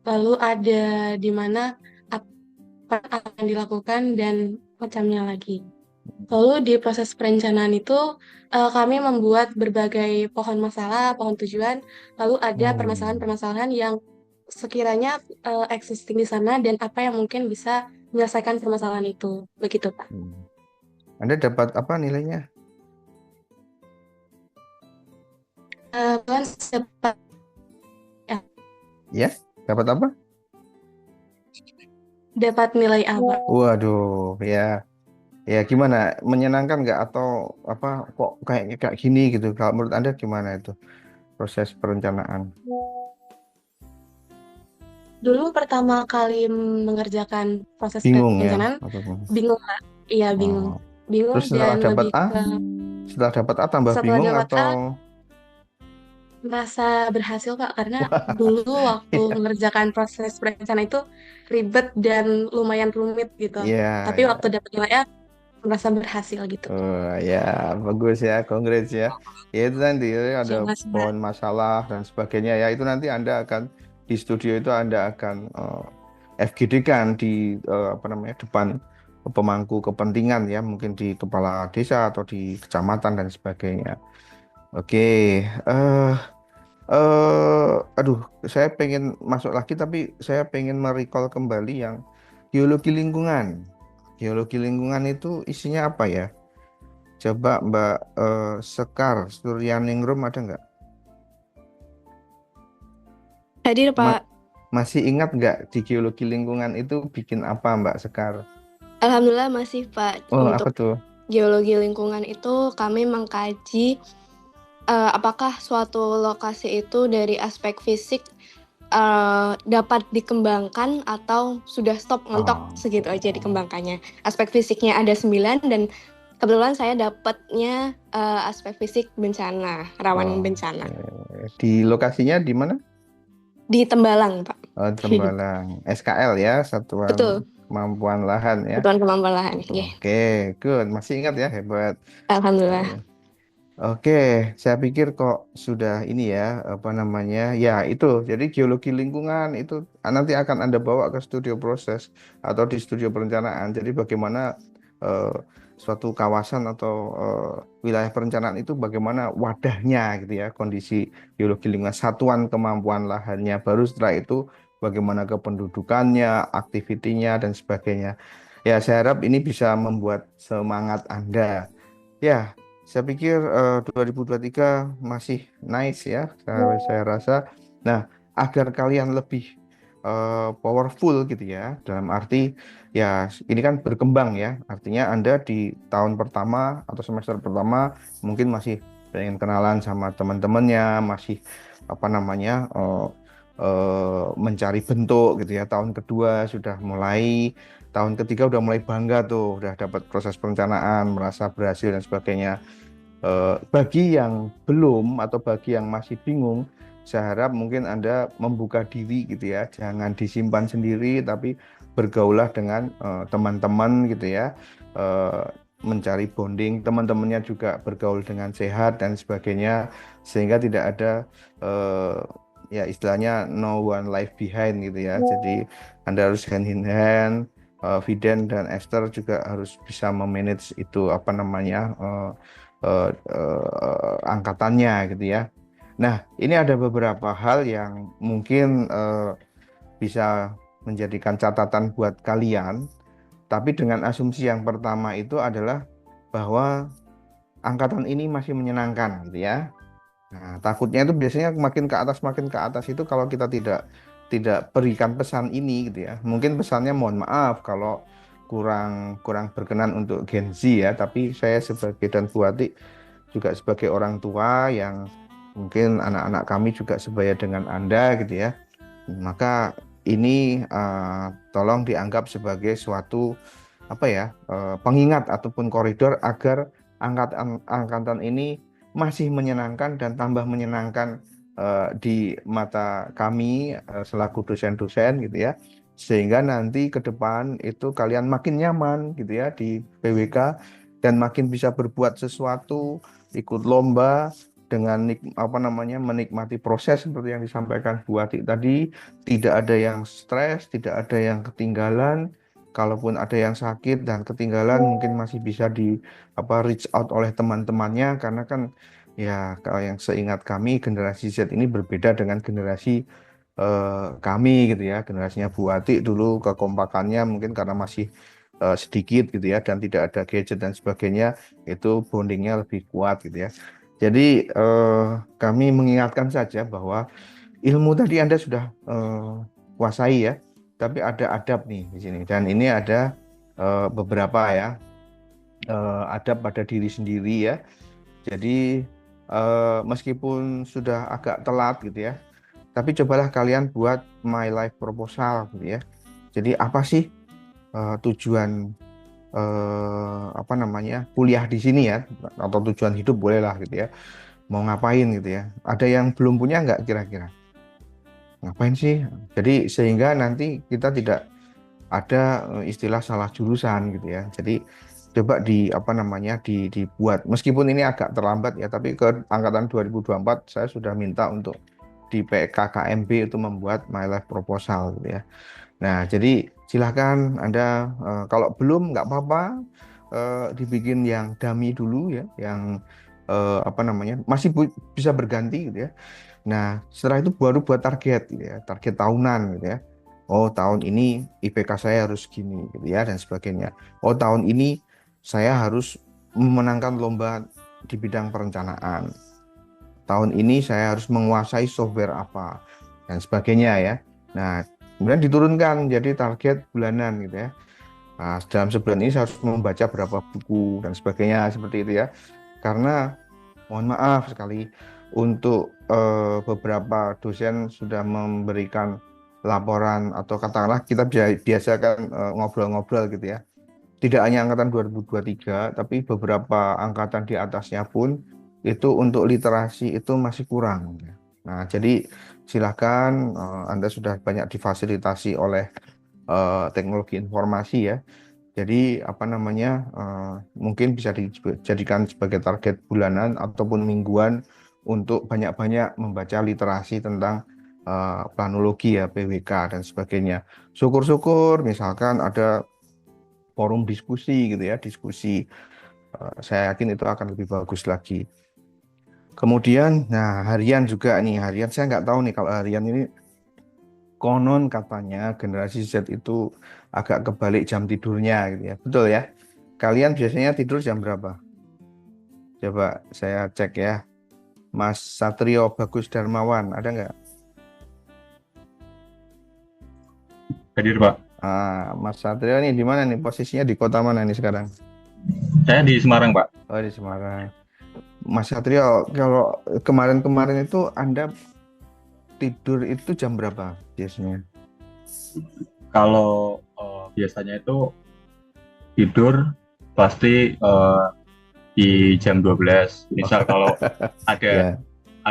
lalu ada di mana apa yang dilakukan dan macamnya lagi. Lalu di proses perencanaan itu kami membuat berbagai pohon masalah, pohon tujuan, lalu ada permasalahan-permasalahan yang sekiranya existing di sana dan apa yang mungkin bisa menyelesaikan permasalahan itu. Begitu, Pak. Anda dapat apa nilainya? Kebetulan dapat Ya, dapat apa? nilai A, Pak. Waduh, ya. Ya gimana? Menyenangkan nggak atau apa kok kayak gini gitu? Kalau menurut Anda gimana itu proses perencanaan? Dulu pertama kali mengerjakan proses Bingung ya perencanaan, atau gimana? bingung, Pak. Iya, bingung. Oh. Bingung Terus setelah dan dapat lebih A, ke tambah setelah bingung dapat A, atau merasa berhasil, Pak, karena dulu waktu Iya, mengerjakan proses perencanaan itu ribet dan lumayan rumit gitu. iya, Tapi iya. waktu dapat nilai A, merasa berhasil gitu. Oh, ya, bagus ya, congrats ya. Ya itu nanti ya, ada Sama-sama. pohon masalah dan sebagainya ya. Itu nanti Anda akan di studio itu Anda akan FGD kan di apa namanya depan pemangku kepentingan ya, mungkin di kepala desa atau di kecamatan dan sebagainya. Oke, eh aduh, saya pengen masuk lagi tapi saya pengen merecall kembali yang geologi lingkungan. Geologi lingkungan itu isinya apa ya? Coba Mbak Sekar Suryaningrum ada nggak? Hadir, Ma- Pak. masih ingat nggak di geologi lingkungan itu bikin apa Mbak Sekar? Alhamdulillah masih, Pak. Oh, Untuk apa tuh? geologi lingkungan itu kami mengkaji apakah suatu lokasi itu dari aspek fisik dapat dikembangkan atau sudah stop mentok Oh, segitu aja dikembangkannya. Aspek fisiknya ada 9 dan kebetulan saya dapatnya aspek fisik bencana, rawan oh, bencana. di lokasinya di mana? Di Tembalang, Pak. Oh, Tembalang. SKL ya, Satuan Betul, Kemampuan Lahan ya. Satuan Kemampuan Lahan. Yeah. Oke, good. Masih ingat ya, hebat. Alhamdulillah. Oke, saya pikir kok sudah ini ya, apa namanya, ya itu, jadi geologi lingkungan itu nanti akan Anda bawa ke studio proses atau di studio perencanaan. Jadi bagaimana eh, suatu kawasan atau wilayah perencanaan itu bagaimana wadahnya gitu ya, kondisi geologi lingkungan, satuan kemampuan lahannya, baru setelah itu bagaimana kependudukannya, aktivitinya, dan sebagainya. Ya, saya harap ini bisa membuat semangat Anda. Ya, saya pikir 2023 masih nice ya, saya rasa. Nah, agar kalian lebih powerful gitu ya, dalam arti ya ini kan berkembang ya, artinya Anda di tahun pertama atau semester pertama mungkin masih pengen kenalan sama teman-temannya, masih apa namanya mencari bentuk gitu ya. Tahun kedua sudah mulai, tahun ketiga udah mulai bangga tuh, udah dapat proses perencanaan, merasa berhasil dan sebagainya. Bagi yang belum atau bagi yang masih bingung, saya harap mungkin Anda membuka diri gitu ya, jangan disimpan sendiri, tapi bergaulah dengan teman-teman gitu ya, mencari bonding, teman-temannya juga bergaul dengan sehat dan sebagainya, sehingga tidak ada ya istilahnya no one life behind gitu ya. Jadi Anda harus hand in hand. Viden dan Esther juga harus bisa memanage itu apa namanya angkatannya gitu ya. Nah, ini ada beberapa hal yang mungkin bisa menjadikan catatan buat kalian, tapi dengan asumsi yang pertama itu adalah bahwa angkatan ini masih menyenangkan gitu ya. Nah, takutnya itu biasanya makin ke atas itu kalau kita tidak berikan pesan ini gitu ya. Mungkin pesannya mohon maaf kalau kurang berkenan untuk Gen Z ya, tapi saya sebagai dan Bu Ati juga sebagai orang tua yang mungkin anak-anak kami juga sebaya dengan Anda gitu ya. Maka ini tolong dianggap sebagai suatu apa ya, pengingat ataupun koridor agar angkatan ini masih menyenangkan dan tambah menyenangkan di mata kami selaku dosen-dosen gitu ya, sehingga nanti ke depan itu kalian makin nyaman gitu ya di PWK dan makin bisa berbuat sesuatu, ikut lomba dengan apa namanya menikmati proses seperti yang disampaikan Bu Ati tadi, tidak ada yang stres, tidak ada yang ketinggalan. Kalaupun ada yang sakit dan ketinggalan mungkin masih bisa di apa reach out oleh teman-temannya, karena kan ya kalau yang seingat kami generasi Z ini berbeda dengan generasi kami gitu ya. Generasinya Bu Ati dulu kekompakannya mungkin karena masih sedikit gitu ya, dan tidak ada gadget dan sebagainya, itu bondingnya lebih kuat gitu ya. Jadi kami mengingatkan saja bahwa ilmu tadi Anda sudah kuasai ya, tapi ada adab nih di sini, dan ini ada beberapa ya, adab pada diri sendiri ya. Jadi meskipun sudah agak telat gitu ya, tapi cobalah kalian buat my life proposal gitu ya. Jadi apa sih tujuan apa namanya kuliah di sini ya, atau tujuan hidup bolehlah gitu ya. Mau ngapain gitu ya. Ada yang belum punya nggak kira-kira? Ngapain sih? Jadi sehingga nanti kita tidak ada istilah salah jurusan gitu ya. Jadi coba apa namanya dibuat, meskipun ini agak terlambat ya, tapi ke angkatan 2024 saya sudah minta untuk di PKKMB itu membuat my life proposal gitu ya. Nah, jadi silahkan Anda kalau belum nggak apa-apa, dibikin yang dummy dulu ya, yang apa namanya masih bisa berganti gitu ya. Nah, setelah itu baru buat target gitu ya, target tahunan gitu ya. Oh, tahun ini IPK saya harus gini gitu ya, dan sebagainya. Oh, tahun ini saya harus memenangkan lomba di bidang perencanaan. Tahun ini saya harus menguasai software apa dan sebagainya ya. Nah, kemudian diturunkan jadi target bulanan gitu ya. Nah, dalam sebulan ini saya harus membaca berapa buku dan sebagainya seperti itu ya. Karena mohon maaf sekali, untuk beberapa dosen sudah memberikan laporan, atau katakanlah kita biasakan ngobrol-ngobrol gitu ya. Tidak hanya angkatan 2023, tapi beberapa angkatan di atasnya pun itu untuk literasi itu masih kurang. Nah, jadi silakan Anda sudah banyak difasilitasi oleh teknologi informasi ya. Jadi apa namanya mungkin bisa dijadikan sebagai target bulanan ataupun mingguan untuk banyak-banyak membaca literasi tentang planologi ya, PWK dan sebagainya. Syukur-syukur misalkan ada forum diskusi gitu ya, diskusi. Saya yakin itu akan lebih bagus lagi. Kemudian, nah harian juga nih, harian saya nggak tahu nih kalau harian ini, konon katanya generasi Z itu agak kebalik jam tidurnya gitu ya. Betul ya? Kalian biasanya tidur jam berapa? Coba saya cek ya. Mas Satrio Bagus Darmawan, ada nggak? Hadir, Pak. Mas Satrio nih di mana nih? Posisinya di kota mana nih sekarang? Saya di Semarang, Pak. Oh, di Semarang. Mas Satrio, kalau kemarin-kemarin itu Anda tidur itu jam berapa biasanya? Kalau biasanya itu tidur pasti di jam 12. Misal kalau ada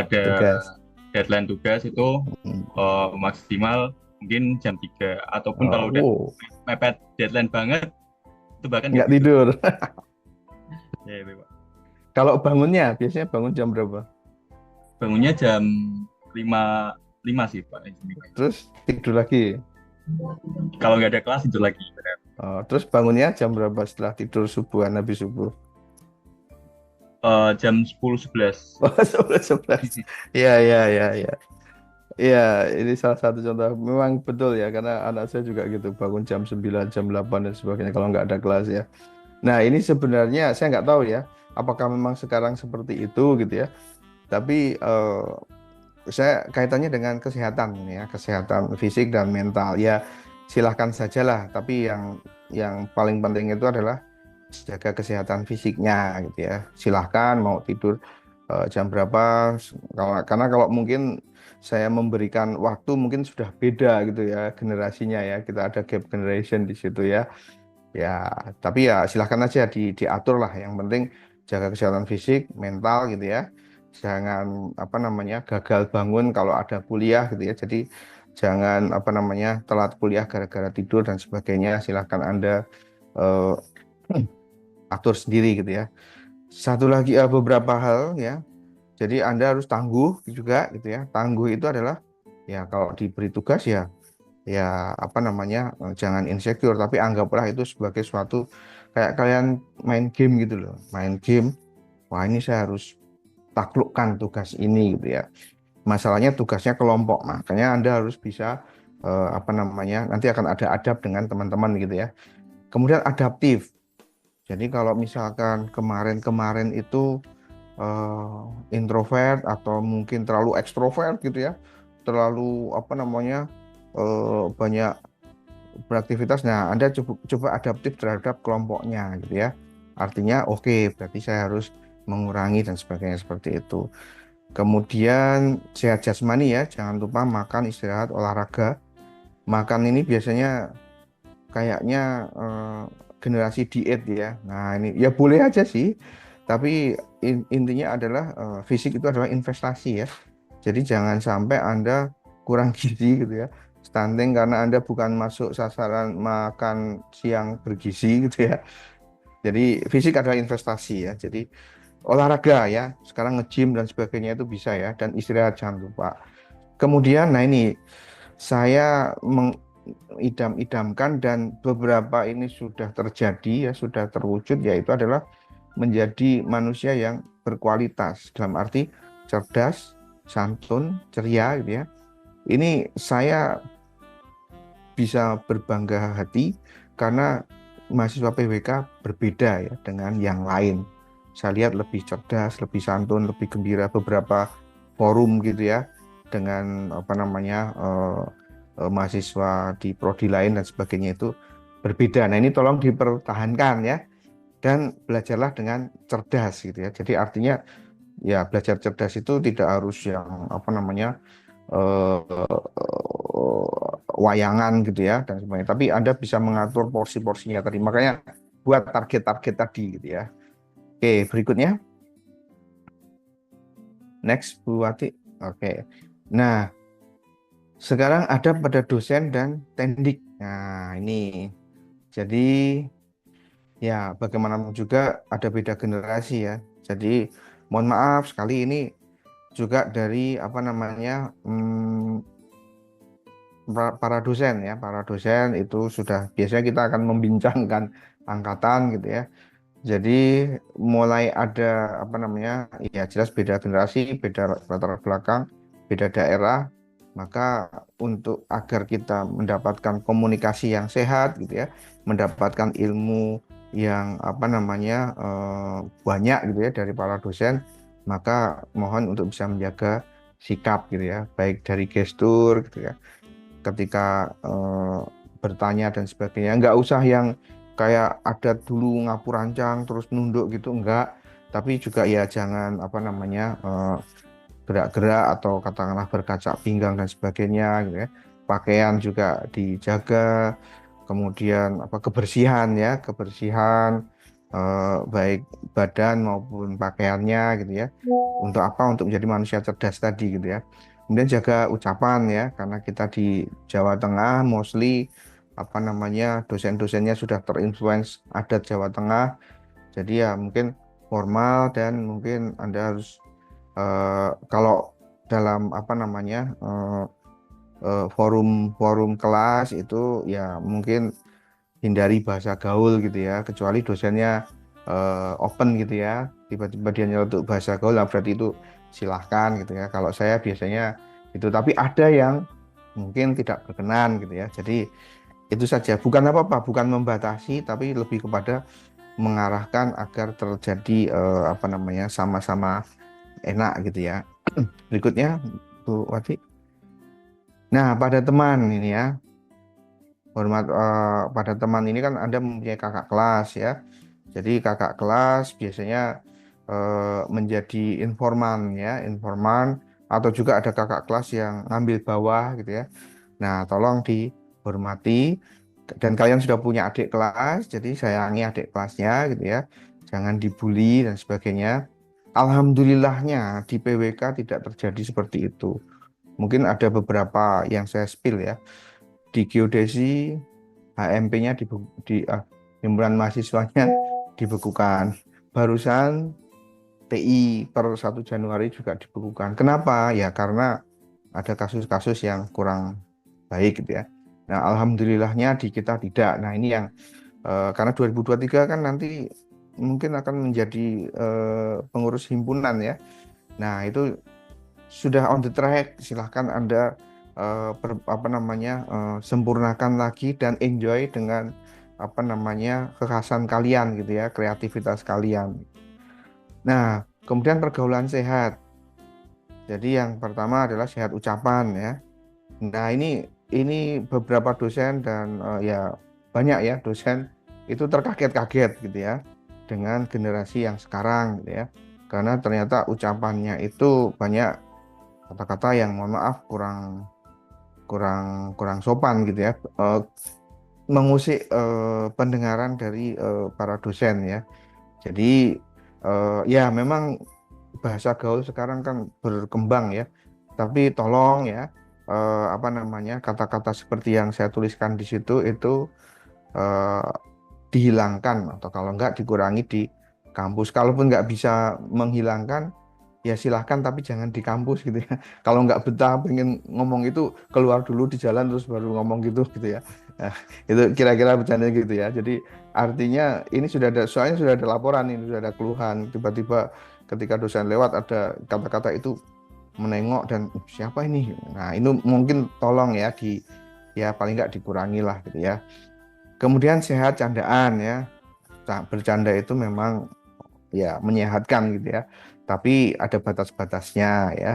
tugas. deadline tugas itu maksimal mungkin jam 3, ataupun kalau udah mepet deadline banget itu bahkan nggak tidur. Ya, itu, Pak. Kalau bangunnya biasanya bangun jam berapa? Bangunnya jam 5 sih, Pak. Terus tidur lagi? Kalau nggak ada kelas tidur lagi. Terus bangunnya jam berapa setelah tidur subuhan, habis subuh? Jam 10-11. Oh, 10-11. Ya. Iya, ini salah satu contoh. Memang betul ya, karena anak saya juga gitu, bangun jam 9, jam 8 dan sebagainya kalau nggak ada kelas ya. Nah, ini sebenarnya saya nggak tahu ya, apakah memang sekarang seperti itu gitu ya. Tapi saya kaitannya dengan kesehatan ya, kesehatan fisik dan mental. Ya, silahkan sajalah, tapi yang paling penting itu adalah jaga kesehatan fisiknya gitu ya. Silahkan mau tidur jam berapa, karena kalau mungkin saya memberikan waktu mungkin sudah beda gitu ya generasinya ya, kita ada gap generation di situ ya. Ya, tapi ya silahkan aja diatur lah, yang penting jaga kesehatan fisik, mental gitu ya. Jangan apa namanya gagal bangun kalau ada kuliah gitu ya. Jadi jangan apa namanya telat kuliah gara-gara tidur dan sebagainya. Silahkan Anda atur sendiri gitu ya. Satu lagi beberapa hal ya. Jadi Anda harus tangguh juga gitu ya. Tangguh itu adalah ya kalau diberi tugas ya apa namanya jangan insecure, tapi anggaplah itu sebagai suatu kayak kalian main game gitu loh. Main game, wah ini saya harus taklukkan tugas ini gitu ya. Masalahnya tugasnya kelompok, makanya Anda harus bisa apa namanya nanti akan ada adab dengan teman-teman gitu ya. Kemudian adaptif. Jadi kalau misalkan kemarin-kemarin itu introvert atau mungkin terlalu ekstrovert gitu ya, terlalu apa namanya banyak beraktivitas. Nah, Anda coba adaptif terhadap kelompoknya gitu ya. Artinya oke, berarti saya harus mengurangi dan sebagainya seperti itu. Kemudian sehat jasmani ya, jangan lupa makan, istirahat, olahraga. Makan ini biasanya kayaknya generasi diet ya. Nah, ini ya boleh aja sih. Tapi intinya adalah fisik itu adalah investasi ya. Jadi jangan sampai Anda kurang gizi gitu ya. Stunting karena Anda bukan masuk sasaran makan siang bergizi gitu ya. Jadi fisik adalah investasi ya. Jadi olahraga ya. Sekarang nge-gym dan sebagainya itu bisa ya, dan istirahat jangan lupa. Kemudian nah ini saya idam-idamkan dan beberapa ini sudah terjadi ya, sudah terwujud, yaitu adalah menjadi manusia yang berkualitas dalam arti cerdas, santun, ceria gitu ya. Ini saya bisa berbangga hati karena mahasiswa PWK berbeda ya dengan yang lain. Saya lihat lebih cerdas, lebih santun, lebih gembira. Beberapa forum gitu ya dengan apa namanya mahasiswa di prodi lain dan sebagainya itu berbeda. Nah, ini tolong dipertahankan ya, dan belajarlah dengan cerdas gitu ya. Jadi artinya ya belajar cerdas itu tidak harus yang apa namanya wayangan gitu ya dan sebagainya. Tapi Anda bisa mengatur porsi-porsinya tadi. Makanya buat target-target tadi gitu ya. Oke, berikutnya. Next, Bu Wati. Oke. Nah, sekarang ada pada dosen dan tendik. Nah, ini. Jadi ya bagaimanapun juga ada beda generasi ya. Jadi mohon maaf sekali ini juga dari apa namanya para dosen ya. Para dosen itu sudah biasanya kita akan membincangkan angkatan gitu ya. Jadi mulai ada apa namanya ya jelas beda generasi, beda latar belakang, beda daerah. Maka untuk agar kita mendapatkan komunikasi yang sehat gitu ya, mendapatkan ilmu yang apa namanya banyak gitu ya dari para dosen, maka mohon untuk bisa menjaga sikap gitu ya, baik dari gestur gitu ya, ketika bertanya dan sebagainya. Nggak usah yang kayak adat dulu ngapurancang terus nunduk gitu, enggak. Tapi juga ya jangan apa namanya gerak-gerak atau katakanlah berkacak pinggang dan sebagainya gitu ya. Pakaian juga dijaga, kemudian apa kebersihan ya, kebersihan baik badan maupun pakaiannya gitu ya. Untuk apa? Untuk menjadi manusia cerdas tadi gitu ya. Kemudian jaga ucapan ya, karena kita di Jawa Tengah mostly apa namanya dosen-dosennya sudah terinfluence adat Jawa Tengah. Jadi ya mungkin formal dan mungkin Anda harus kalau dalam apa namanya forum kelas itu ya mungkin hindari bahasa gaul gitu ya, kecuali dosennya open gitu ya, tiba-tiba dia nyeletuk bahasa gaul, nah berarti itu silahkan gitu ya. Kalau saya biasanya itu, tapi ada yang mungkin tidak berkenan gitu ya. Jadi itu saja, bukan apa-apa, bukan membatasi, tapi lebih kepada mengarahkan agar terjadi apa namanya sama-sama enak gitu ya. Berikutnya Bu Wati. Nah, pada teman ini ya, hormat pada teman ini kan Anda mempunyai kakak kelas ya. Jadi kakak kelas biasanya menjadi informan ya, informan, atau juga ada kakak kelas yang ngambil bawah gitu ya. Nah, tolong dihormati, dan kalian sudah punya adik kelas, jadi sayangi adik kelasnya gitu ya. Jangan dibully dan sebagainya. Alhamdulillahnya di PWK tidak terjadi seperti itu. Mungkin ada beberapa yang saya spill ya. Di geodesi HMP-nya himpunan mahasiswanya dibekukan. Barusan TI per 1 Januari juga dibekukan. Kenapa? Ya karena ada kasus-kasus yang kurang baik gitu ya. Nah, alhamdulillahnya di kita tidak. Nah, ini yang karena 2023 kan nanti mungkin akan menjadi pengurus himpunan ya. Nah, itu sudah on the track. Silahkan Anda apa namanya sempurnakan lagi dan enjoy dengan apa namanya kekhasan kalian gitu ya, kreativitas kalian. Nah, kemudian pergaulan sehat. Jadi yang pertama adalah sehat ucapan ya. Nah, ini beberapa dosen dan ya banyak ya dosen itu terkaget-kaget gitu ya dengan generasi yang sekarang gitu ya. Karena ternyata ucapannya itu banyak kata-kata yang mohon maaf kurang kurang sopan gitu ya. Mengusik pendengaran dari para dosen ya. Jadi ya memang bahasa gaul sekarang kan berkembang ya. Tapi tolong ya apa namanya kata-kata seperti yang saya tuliskan di situ itu eh, dihilangkan atau kalau enggak dikurangi di kampus. Kalaupun nggak bisa menghilangkan ya silahkan tapi jangan di kampus gitu ya. Kalau nggak betah pengen ngomong itu keluar dulu di jalan terus baru ngomong gitu ya. Nah, itu kira-kira bercanda gitu ya. Jadi artinya ini sudah ada soalnya sudah ada laporan ini sudah ada keluhan tiba-tiba ketika dosen lewat ada kata-kata itu menengok dan siapa ini. Nah, ini mungkin tolong ya ya paling nggak dikurangi lah gitu ya. Kemudian sehat candaan ya. Bercanda itu memang ya menyehatkan gitu ya. Tapi ada batas-batasnya ya.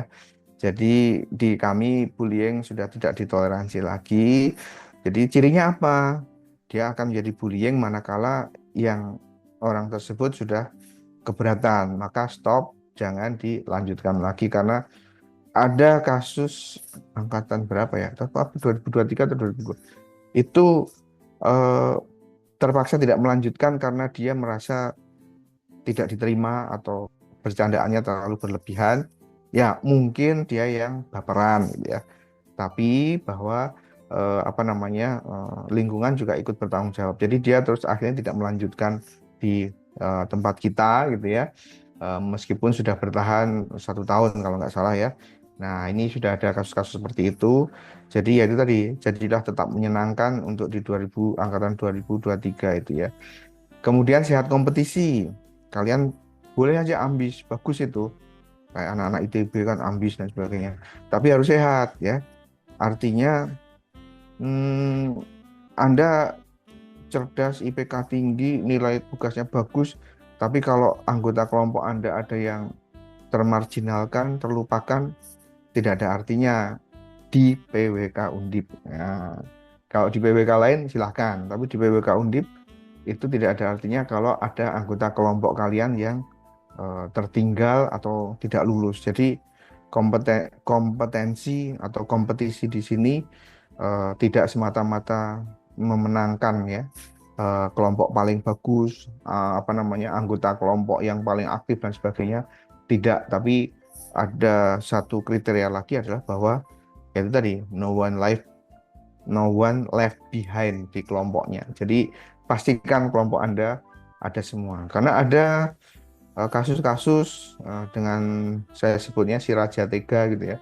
Jadi di kami bullying sudah tidak ditoleransi lagi. Jadi cirinya apa? Dia akan menjadi bullying manakala yang orang tersebut sudah keberatan. Maka stop, jangan dilanjutkan lagi karena ada kasus angkatan berapa ya? 2023 atau 2002. Itu terpaksa tidak melanjutkan karena dia merasa tidak diterima atau bercandaannya terlalu berlebihan. Ya, mungkin dia yang baperan gitu ya. Tapi bahwa apa namanya lingkungan juga ikut bertanggung jawab. Jadi dia terus akhirnya tidak melanjutkan di tempat kita gitu ya. Meskipun sudah bertahan 1 tahun kalau nggak salah ya. Nah, ini sudah ada kasus-kasus seperti itu. Jadi ya itu tadi, jadilah tetap menyenangkan untuk di angkatan 2023 itu ya. Kemudian sehat kompetisi. Kalian boleh aja ambis, bagus itu. Kayak anak-anak ITB kan ambis dan sebagainya. Tapi harus sehat ya. Artinya Anda cerdas, IPK tinggi, nilai tugasnya bagus, tapi kalau anggota kelompok Anda ada yang termarginalkan, terlupakan, tidak ada artinya di PWK Undip. Nah, kalau di PWK lain silahkan, tapi di PWK Undip itu tidak ada artinya kalau ada anggota kelompok kalian yang tertinggal atau tidak lulus. Jadi kompetensi atau kompetisi di sini tidak semata-mata memenangkan ya kelompok paling bagus, apa namanya anggota kelompok yang paling aktif dan sebagainya. Tidak, tapi ada satu kriteria lagi adalah bahwa itu tadi no one left behind di kelompoknya. Jadi pastikan kelompok Anda ada semua. Karena ada kasus-kasus dengan saya sebutnya si Raja Tega gitu ya.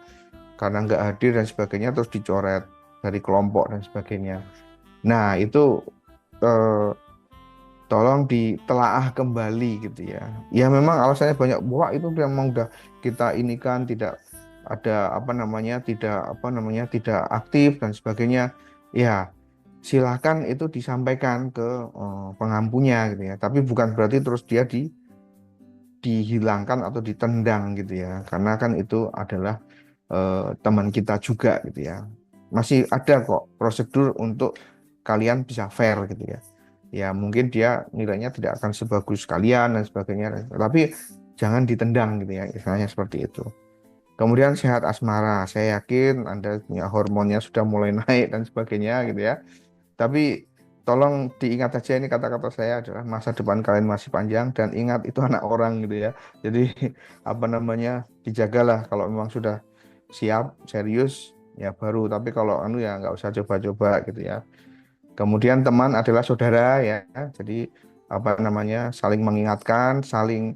Karena nggak hadir dan sebagainya terus dicoret dari kelompok dan sebagainya. Nah, itu tolong ditelaah kembali gitu ya. Ya memang alasannya banyak, wah itu memang udah kita ini kan tidak ada tidak aktif dan sebagainya. Ya, silahkan itu disampaikan ke pengampunya gitu ya. Tapi bukan berarti terus dia dihilangkan atau ditendang gitu ya. Karena kan itu adalah teman kita juga gitu ya. Masih ada kok prosedur untuk kalian bisa fair gitu ya. Ya mungkin dia nilainya tidak akan sebagus kalian dan sebagainya, tapi jangan ditendang gitu ya, istilahnya seperti itu. Kemudian sehat asmara, saya yakin Anda punya hormonnya sudah mulai naik dan sebagainya gitu ya. Tapi tolong diingat aja ini kata-kata saya adalah masa depan kalian masih panjang dan ingat itu anak orang gitu ya. Jadi apa namanya dijagalah kalau memang sudah siap serius ya baru, tapi kalau ya nggak usah coba-coba gitu ya. Kemudian teman adalah saudara ya, jadi apa namanya saling mengingatkan, saling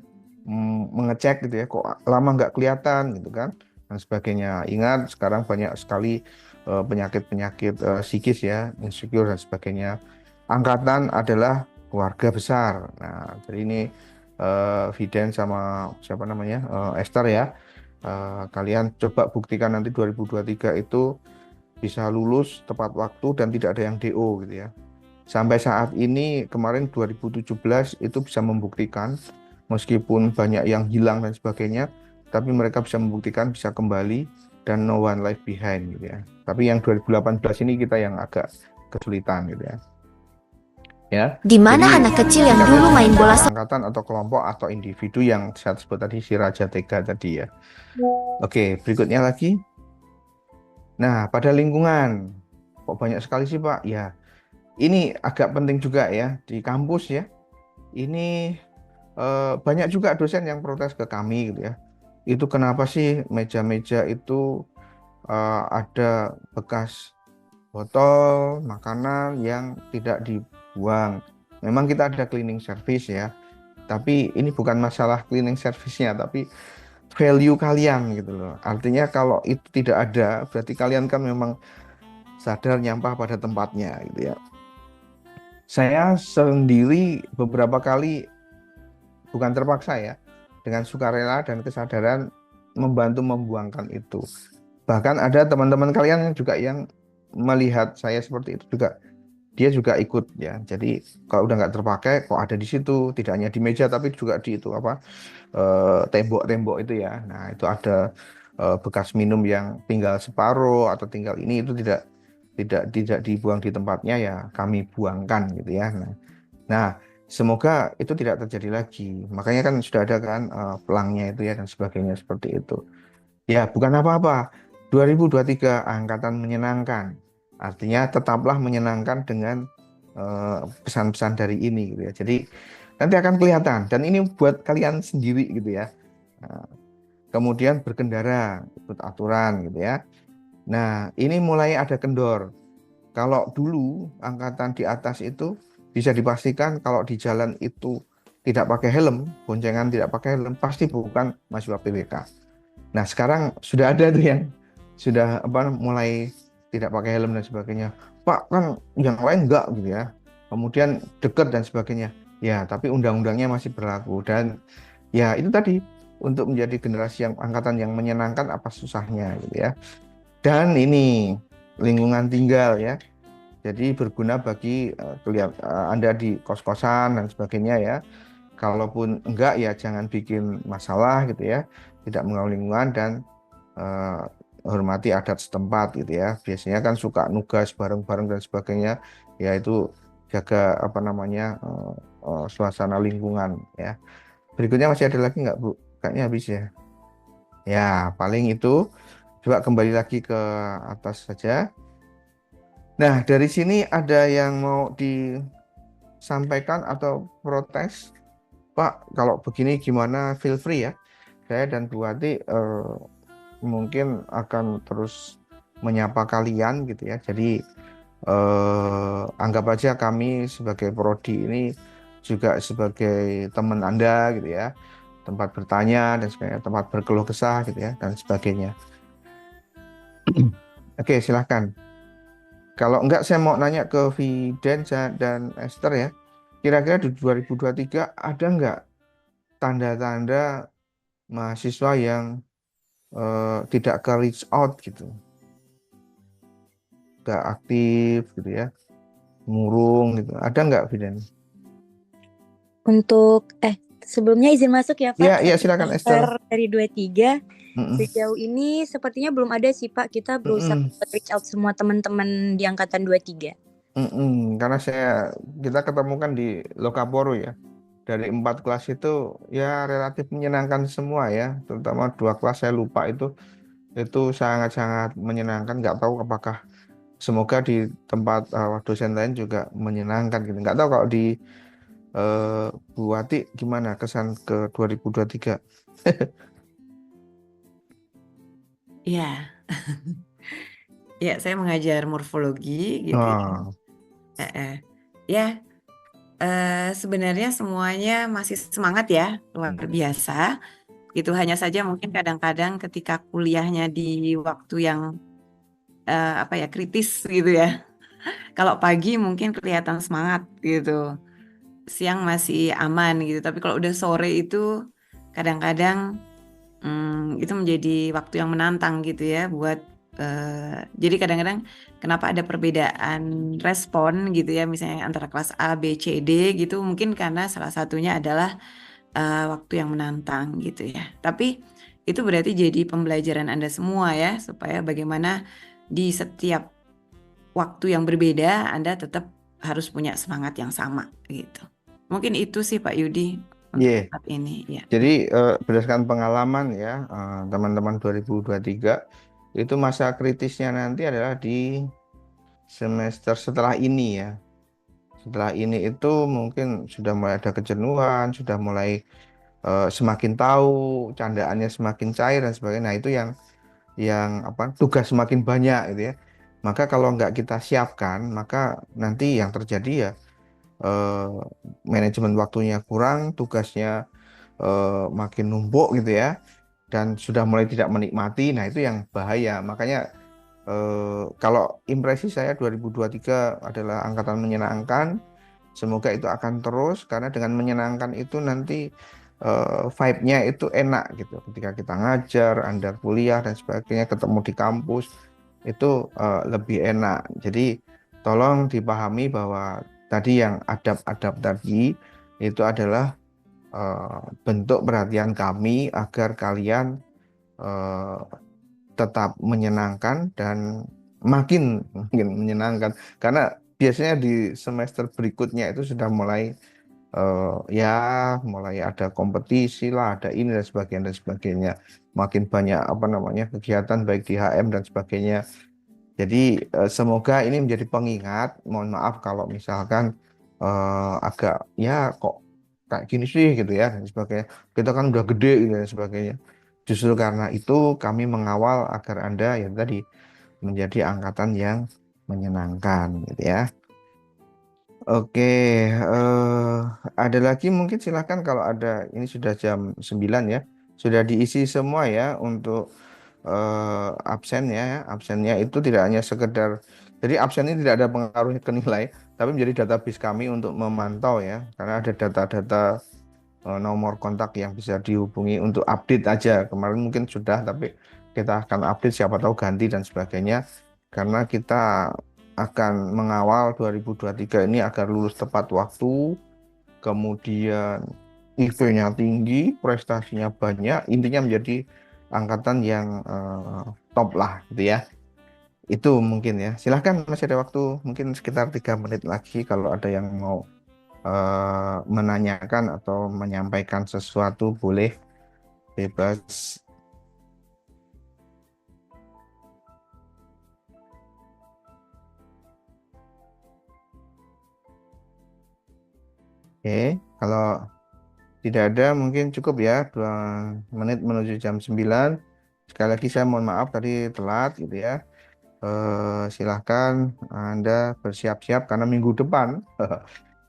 mengecek gitu ya, kok lama nggak kelihatan gitu kan, dan sebagainya. Ingat sekarang banyak sekali penyakit-penyakit psikis ya, insecure dan sebagainya. Angkatan adalah keluarga besar. Nah, jadi ini Viden sama siapa namanya Esther ya, kalian coba buktikan nanti 2023 itu bisa lulus tepat waktu dan tidak ada yang DO gitu ya. Sampai saat ini kemarin 2017 itu bisa membuktikan meskipun banyak yang hilang dan sebagainya, tapi mereka bisa membuktikan bisa kembali dan no one left behind gitu ya. Tapi yang 2018 ini kita yang agak kesulitan gitu ya. Ya. Di mana Jadi anak kecil yang kita dulu lihat main bola angkatan atau kelompok atau individu yang saya sebut tadi si Raja Tega tadi ya. Oke, berikutnya lagi. Nah, pada lingkungan kok banyak sekali sih Pak? Ya, ini agak penting juga ya di kampus ya. Ini banyak juga dosen yang protes ke kami gitu ya. Itu kenapa sih meja-meja itu ada bekas botol makanan yang tidak dibuang. Memang kita ada cleaning service ya, tapi ini bukan masalah cleaning service-nya, tapi value kalian gitu loh. Artinya kalau itu tidak ada, berarti kalian kan memang sadar nyampah pada tempatnya gitu ya. Saya sendiri beberapa kali, bukan terpaksa ya, dengan sukarela dan kesadaran membantu membuangkan itu. Bahkan ada teman-teman kalian yang juga yang melihat saya seperti itu juga, dia juga ikut ya. Jadi kalau udah nggak terpakai kok ada di situ, tidak hanya di meja tapi juga di itu apa tembok-tembok itu ya. Nah itu ada bekas minum yang tinggal separuh atau tinggal ini, itu tidak dibuang di tempatnya ya kami buangkan gitu ya. Nah semoga itu tidak terjadi lagi. Makanya kan sudah ada kan pelangnya itu ya dan sebagainya seperti itu. Ya bukan apa-apa. 2023 angkatan menyenangkan. Artinya tetaplah menyenangkan dengan pesan-pesan dari ini gitu ya. Jadi nanti akan kelihatan dan ini buat kalian sendiri gitu ya. Nah, kemudian berkendara ikut aturan gitu ya. Nah, ini mulai ada kendor. Kalau dulu angkatan di atas itu bisa dipastikan kalau di jalan itu tidak pakai helm, boncengan tidak pakai helm, pasti bukan mahasiswa PWK. Nah, sekarang sudah ada tuh yang sudah mulai tidak pakai helm dan sebagainya. Pak, kan yang lain enggak gitu ya. Kemudian dekat dan sebagainya. Ya, tapi undang-undangnya masih berlaku dan ya itu tadi untuk menjadi generasi yang angkatan yang menyenangkan apa susahnya gitu ya. Dan ini lingkungan tinggal ya. Jadi berguna bagi Anda di kos-kosan dan sebagainya ya. Kalaupun enggak ya jangan bikin masalah gitu ya. Tidak mengganggu lingkungan dan hormati adat setempat gitu ya. Biasanya kan suka nugas bareng-bareng dan sebagainya. Ya itu jaga apa namanya suasana lingkungan ya. Berikutnya masih ada lagi nggak Bu? Kayaknya habis ya. Ya paling itu. Coba kembali lagi ke atas saja. Nah dari sini ada yang mau disampaikan atau protes? Pak kalau begini gimana? Feel free ya. Saya dan Bu Wati mungkin akan terus menyapa kalian gitu ya. Jadi anggap aja kami sebagai prodi ini juga sebagai teman Anda gitu ya, tempat bertanya dan sebagainya, tempat berkeluh kesah gitu ya dan sebagainya. Oke, silahkan. Kalau enggak saya mau nanya ke Viden dan Esther ya. Kira-kira di 2023 ada enggak tanda-tanda mahasiswa yang tidak ke reach out gitu, nggak aktif gitu ya, murung gitu, ada nggak Viden? Untuk sebelumnya izin masuk ya Pak. Ya silakan Esther. Dari 23 sejauh ini sepertinya belum ada sih Pak. Kita berusaha reach out semua teman-teman di angkatan 23. Karena kita ketemukan di Lokaporo ya. Dari 4 kelas itu ya relatif menyenangkan semua ya, terutama 2 kelas saya lupa itu sangat-sangat menyenangkan. Nggak tahu apakah semoga di tempat dosen lain juga menyenangkan gitu. Nggak tahu kalau di Bu Wati gimana kesan ke 2023? Ya, ya saya mengajar morfologi gitu. Ya, sebenarnya semuanya masih semangat ya, luar biasa. Gitu hanya saja mungkin kadang-kadang ketika kuliahnya di waktu yang kritis gitu ya. Kalau pagi mungkin kelihatan semangat gitu, siang masih aman gitu. Tapi kalau udah sore itu kadang-kadang itu menjadi waktu yang menantang gitu ya buat. Jadi kadang-kadang kenapa ada perbedaan respon gitu ya, misalnya antara kelas A, B, C, D gitu, mungkin karena salah satunya adalah waktu yang menantang gitu ya. Tapi itu berarti jadi pembelajaran Anda semua ya, supaya bagaimana di setiap waktu yang berbeda Anda tetap harus punya semangat yang sama gitu. Mungkin itu sih Pak Yudi untuk Iya. saat ini ya. Jadi berdasarkan pengalaman ya teman-teman 2023 itu masa kritisnya nanti adalah di semester setelah ini ya. Setelah ini itu mungkin sudah mulai ada kejenuhan, sudah mulai semakin tahu, candaannya semakin cair dan sebagainya. Nah, itu yang apa tugas semakin banyak gitu ya. Maka kalau nggak kita siapkan, maka nanti yang terjadi ya eh, manajemen waktunya kurang, tugasnya makin numpuk gitu ya, dan sudah mulai tidak menikmati. Nah, itu yang bahaya. Makanya kalau impresi saya 2023 adalah angkatan menyenangkan. Semoga itu akan terus karena dengan menyenangkan itu nanti vibe-nya itu enak gitu. Ketika kita ngajar, Anda kuliah dan sebagainya, ketemu di kampus itu lebih enak. Jadi tolong dipahami bahwa tadi yang adab-adab tadi itu adalah bentuk perhatian kami agar kalian eh, tetap menyenangkan dan makin menyenangkan karena biasanya di semester berikutnya itu sudah mulai ya mulai ada kompetisi lah, ada ini dan sebagainya, makin banyak apa namanya kegiatan baik di HM dan sebagainya. Jadi semoga ini menjadi pengingat. Mohon maaf kalau misalkan agak ya kok kayak gini sih gitu ya dan sebagainya. Kita kan udah gede gitu dan sebagainya. Justru karena itu kami mengawal agar Anda ya tadi menjadi angkatan yang menyenangkan gitu ya. Oke, ada lagi mungkin silahkan kalau ada, ini sudah jam 9 ya. Sudah diisi semua ya untuk absennya ya. Absennya itu tidak hanya sekedar, jadi absen ini tidak ada pengaruhnya ke nilai, tapi menjadi database kami untuk memantau ya. Karena ada data-data nomor kontak yang bisa dihubungi untuk update aja. Kemarin mungkin sudah, tapi kita akan update siapa tahu ganti dan sebagainya. Karena kita akan mengawal 2023 ini agar lulus tepat waktu, kemudian IP-nya tinggi, prestasinya banyak, intinya menjadi angkatan yang top lah gitu ya. Itu mungkin ya. Silahkan masih ada waktu, mungkin sekitar 3 menit lagi kalau ada yang mau menanyakan atau menyampaikan sesuatu boleh bebas. Oke, kalau tidak ada mungkin cukup ya 2 menit menuju jam 9. Sekali lagi saya mohon maaf tadi telat gitu ya. Silahkan Anda bersiap-siap karena minggu depan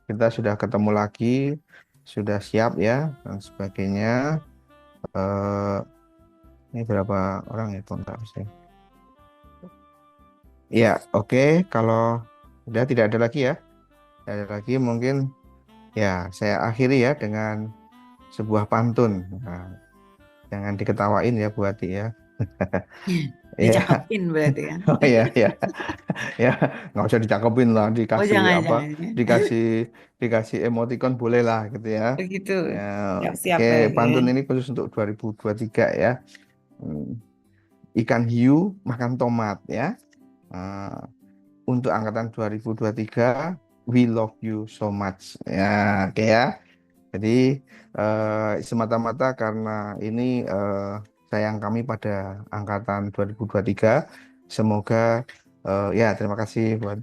kita sudah ketemu lagi, sudah siap ya dan sebagainya. Ini berapa orang ya kontak saya? Ya, oke. Kalau sudah tidak ada lagi ya, tidak ada lagi mungkin ya saya akhiri ya dengan sebuah pantun. Nah, jangan diketawain ya Bu Ati ya. Ya. Dicakepin berarti kan. Oh ya ya. Ya, nggak usah dicakepin lah, Oh dikasih jangan apa? jangan. Dikasih emoticon boleh lah gitu ya. Begitu. Ya, Siap-siap oke, berarti ya. pantun ini khusus untuk 2023 ya. Ikan hiu makan tomat ya. Untuk angkatan 2023, we love you so much. Ya, oke ya. Jadi semata-mata karena ini sayang kami pada angkatan 2023. Semoga ya terima kasih buat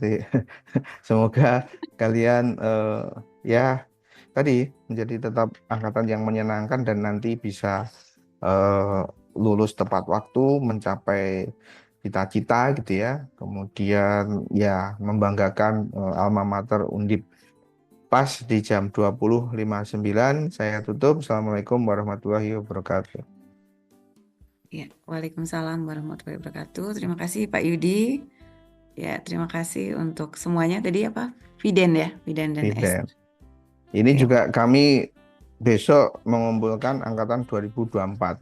semoga kalian ya tadi menjadi tetap angkatan yang menyenangkan dan nanti bisa lulus tepat waktu, mencapai cita-cita gitu ya. Kemudian ya membanggakan alma mater Undip. Pas di jam 20.59 saya tutup. Assalamualaikum warahmatullahi wabarakatuh. Ya, Waalaikumsalam warahmatullahi wabarakatuh. Terima kasih Pak Yudi. Ya, terima kasih untuk semuanya. Tadi apa? Fiden ya, Fiden dan Fiden. Esther. Ini Oke. juga kami besok mengumpulkan angkatan 2024.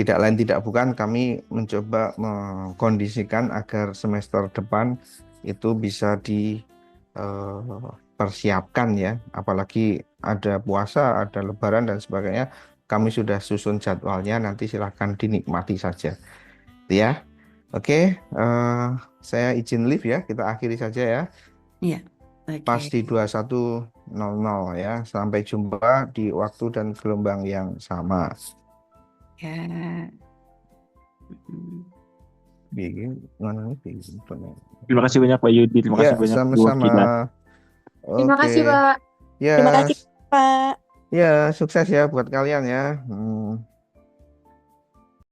tidak lain tidak bukan kami mencoba mengkondisikan agar semester depan itu bisa dipersiapkan ya, apalagi ada puasa, ada lebaran dan sebagainya. Kami sudah susun jadwalnya, nanti silahkan dinikmati saja ya. Oke, saya izin live ya, kita akhiri saja ya. Iya, oke. Pas di 21.00 ya. Sampai jumpa di waktu dan gelombang yang sama. Ya. Bikin mana nih? Terima kasih banyak Pak Yudi, terima kasih Ya, banyak Bu sama-sama. Gina. Terima kasih, Oke. Pak. Ya, Terima kasih, Pak. ya sukses ya buat kalian ya.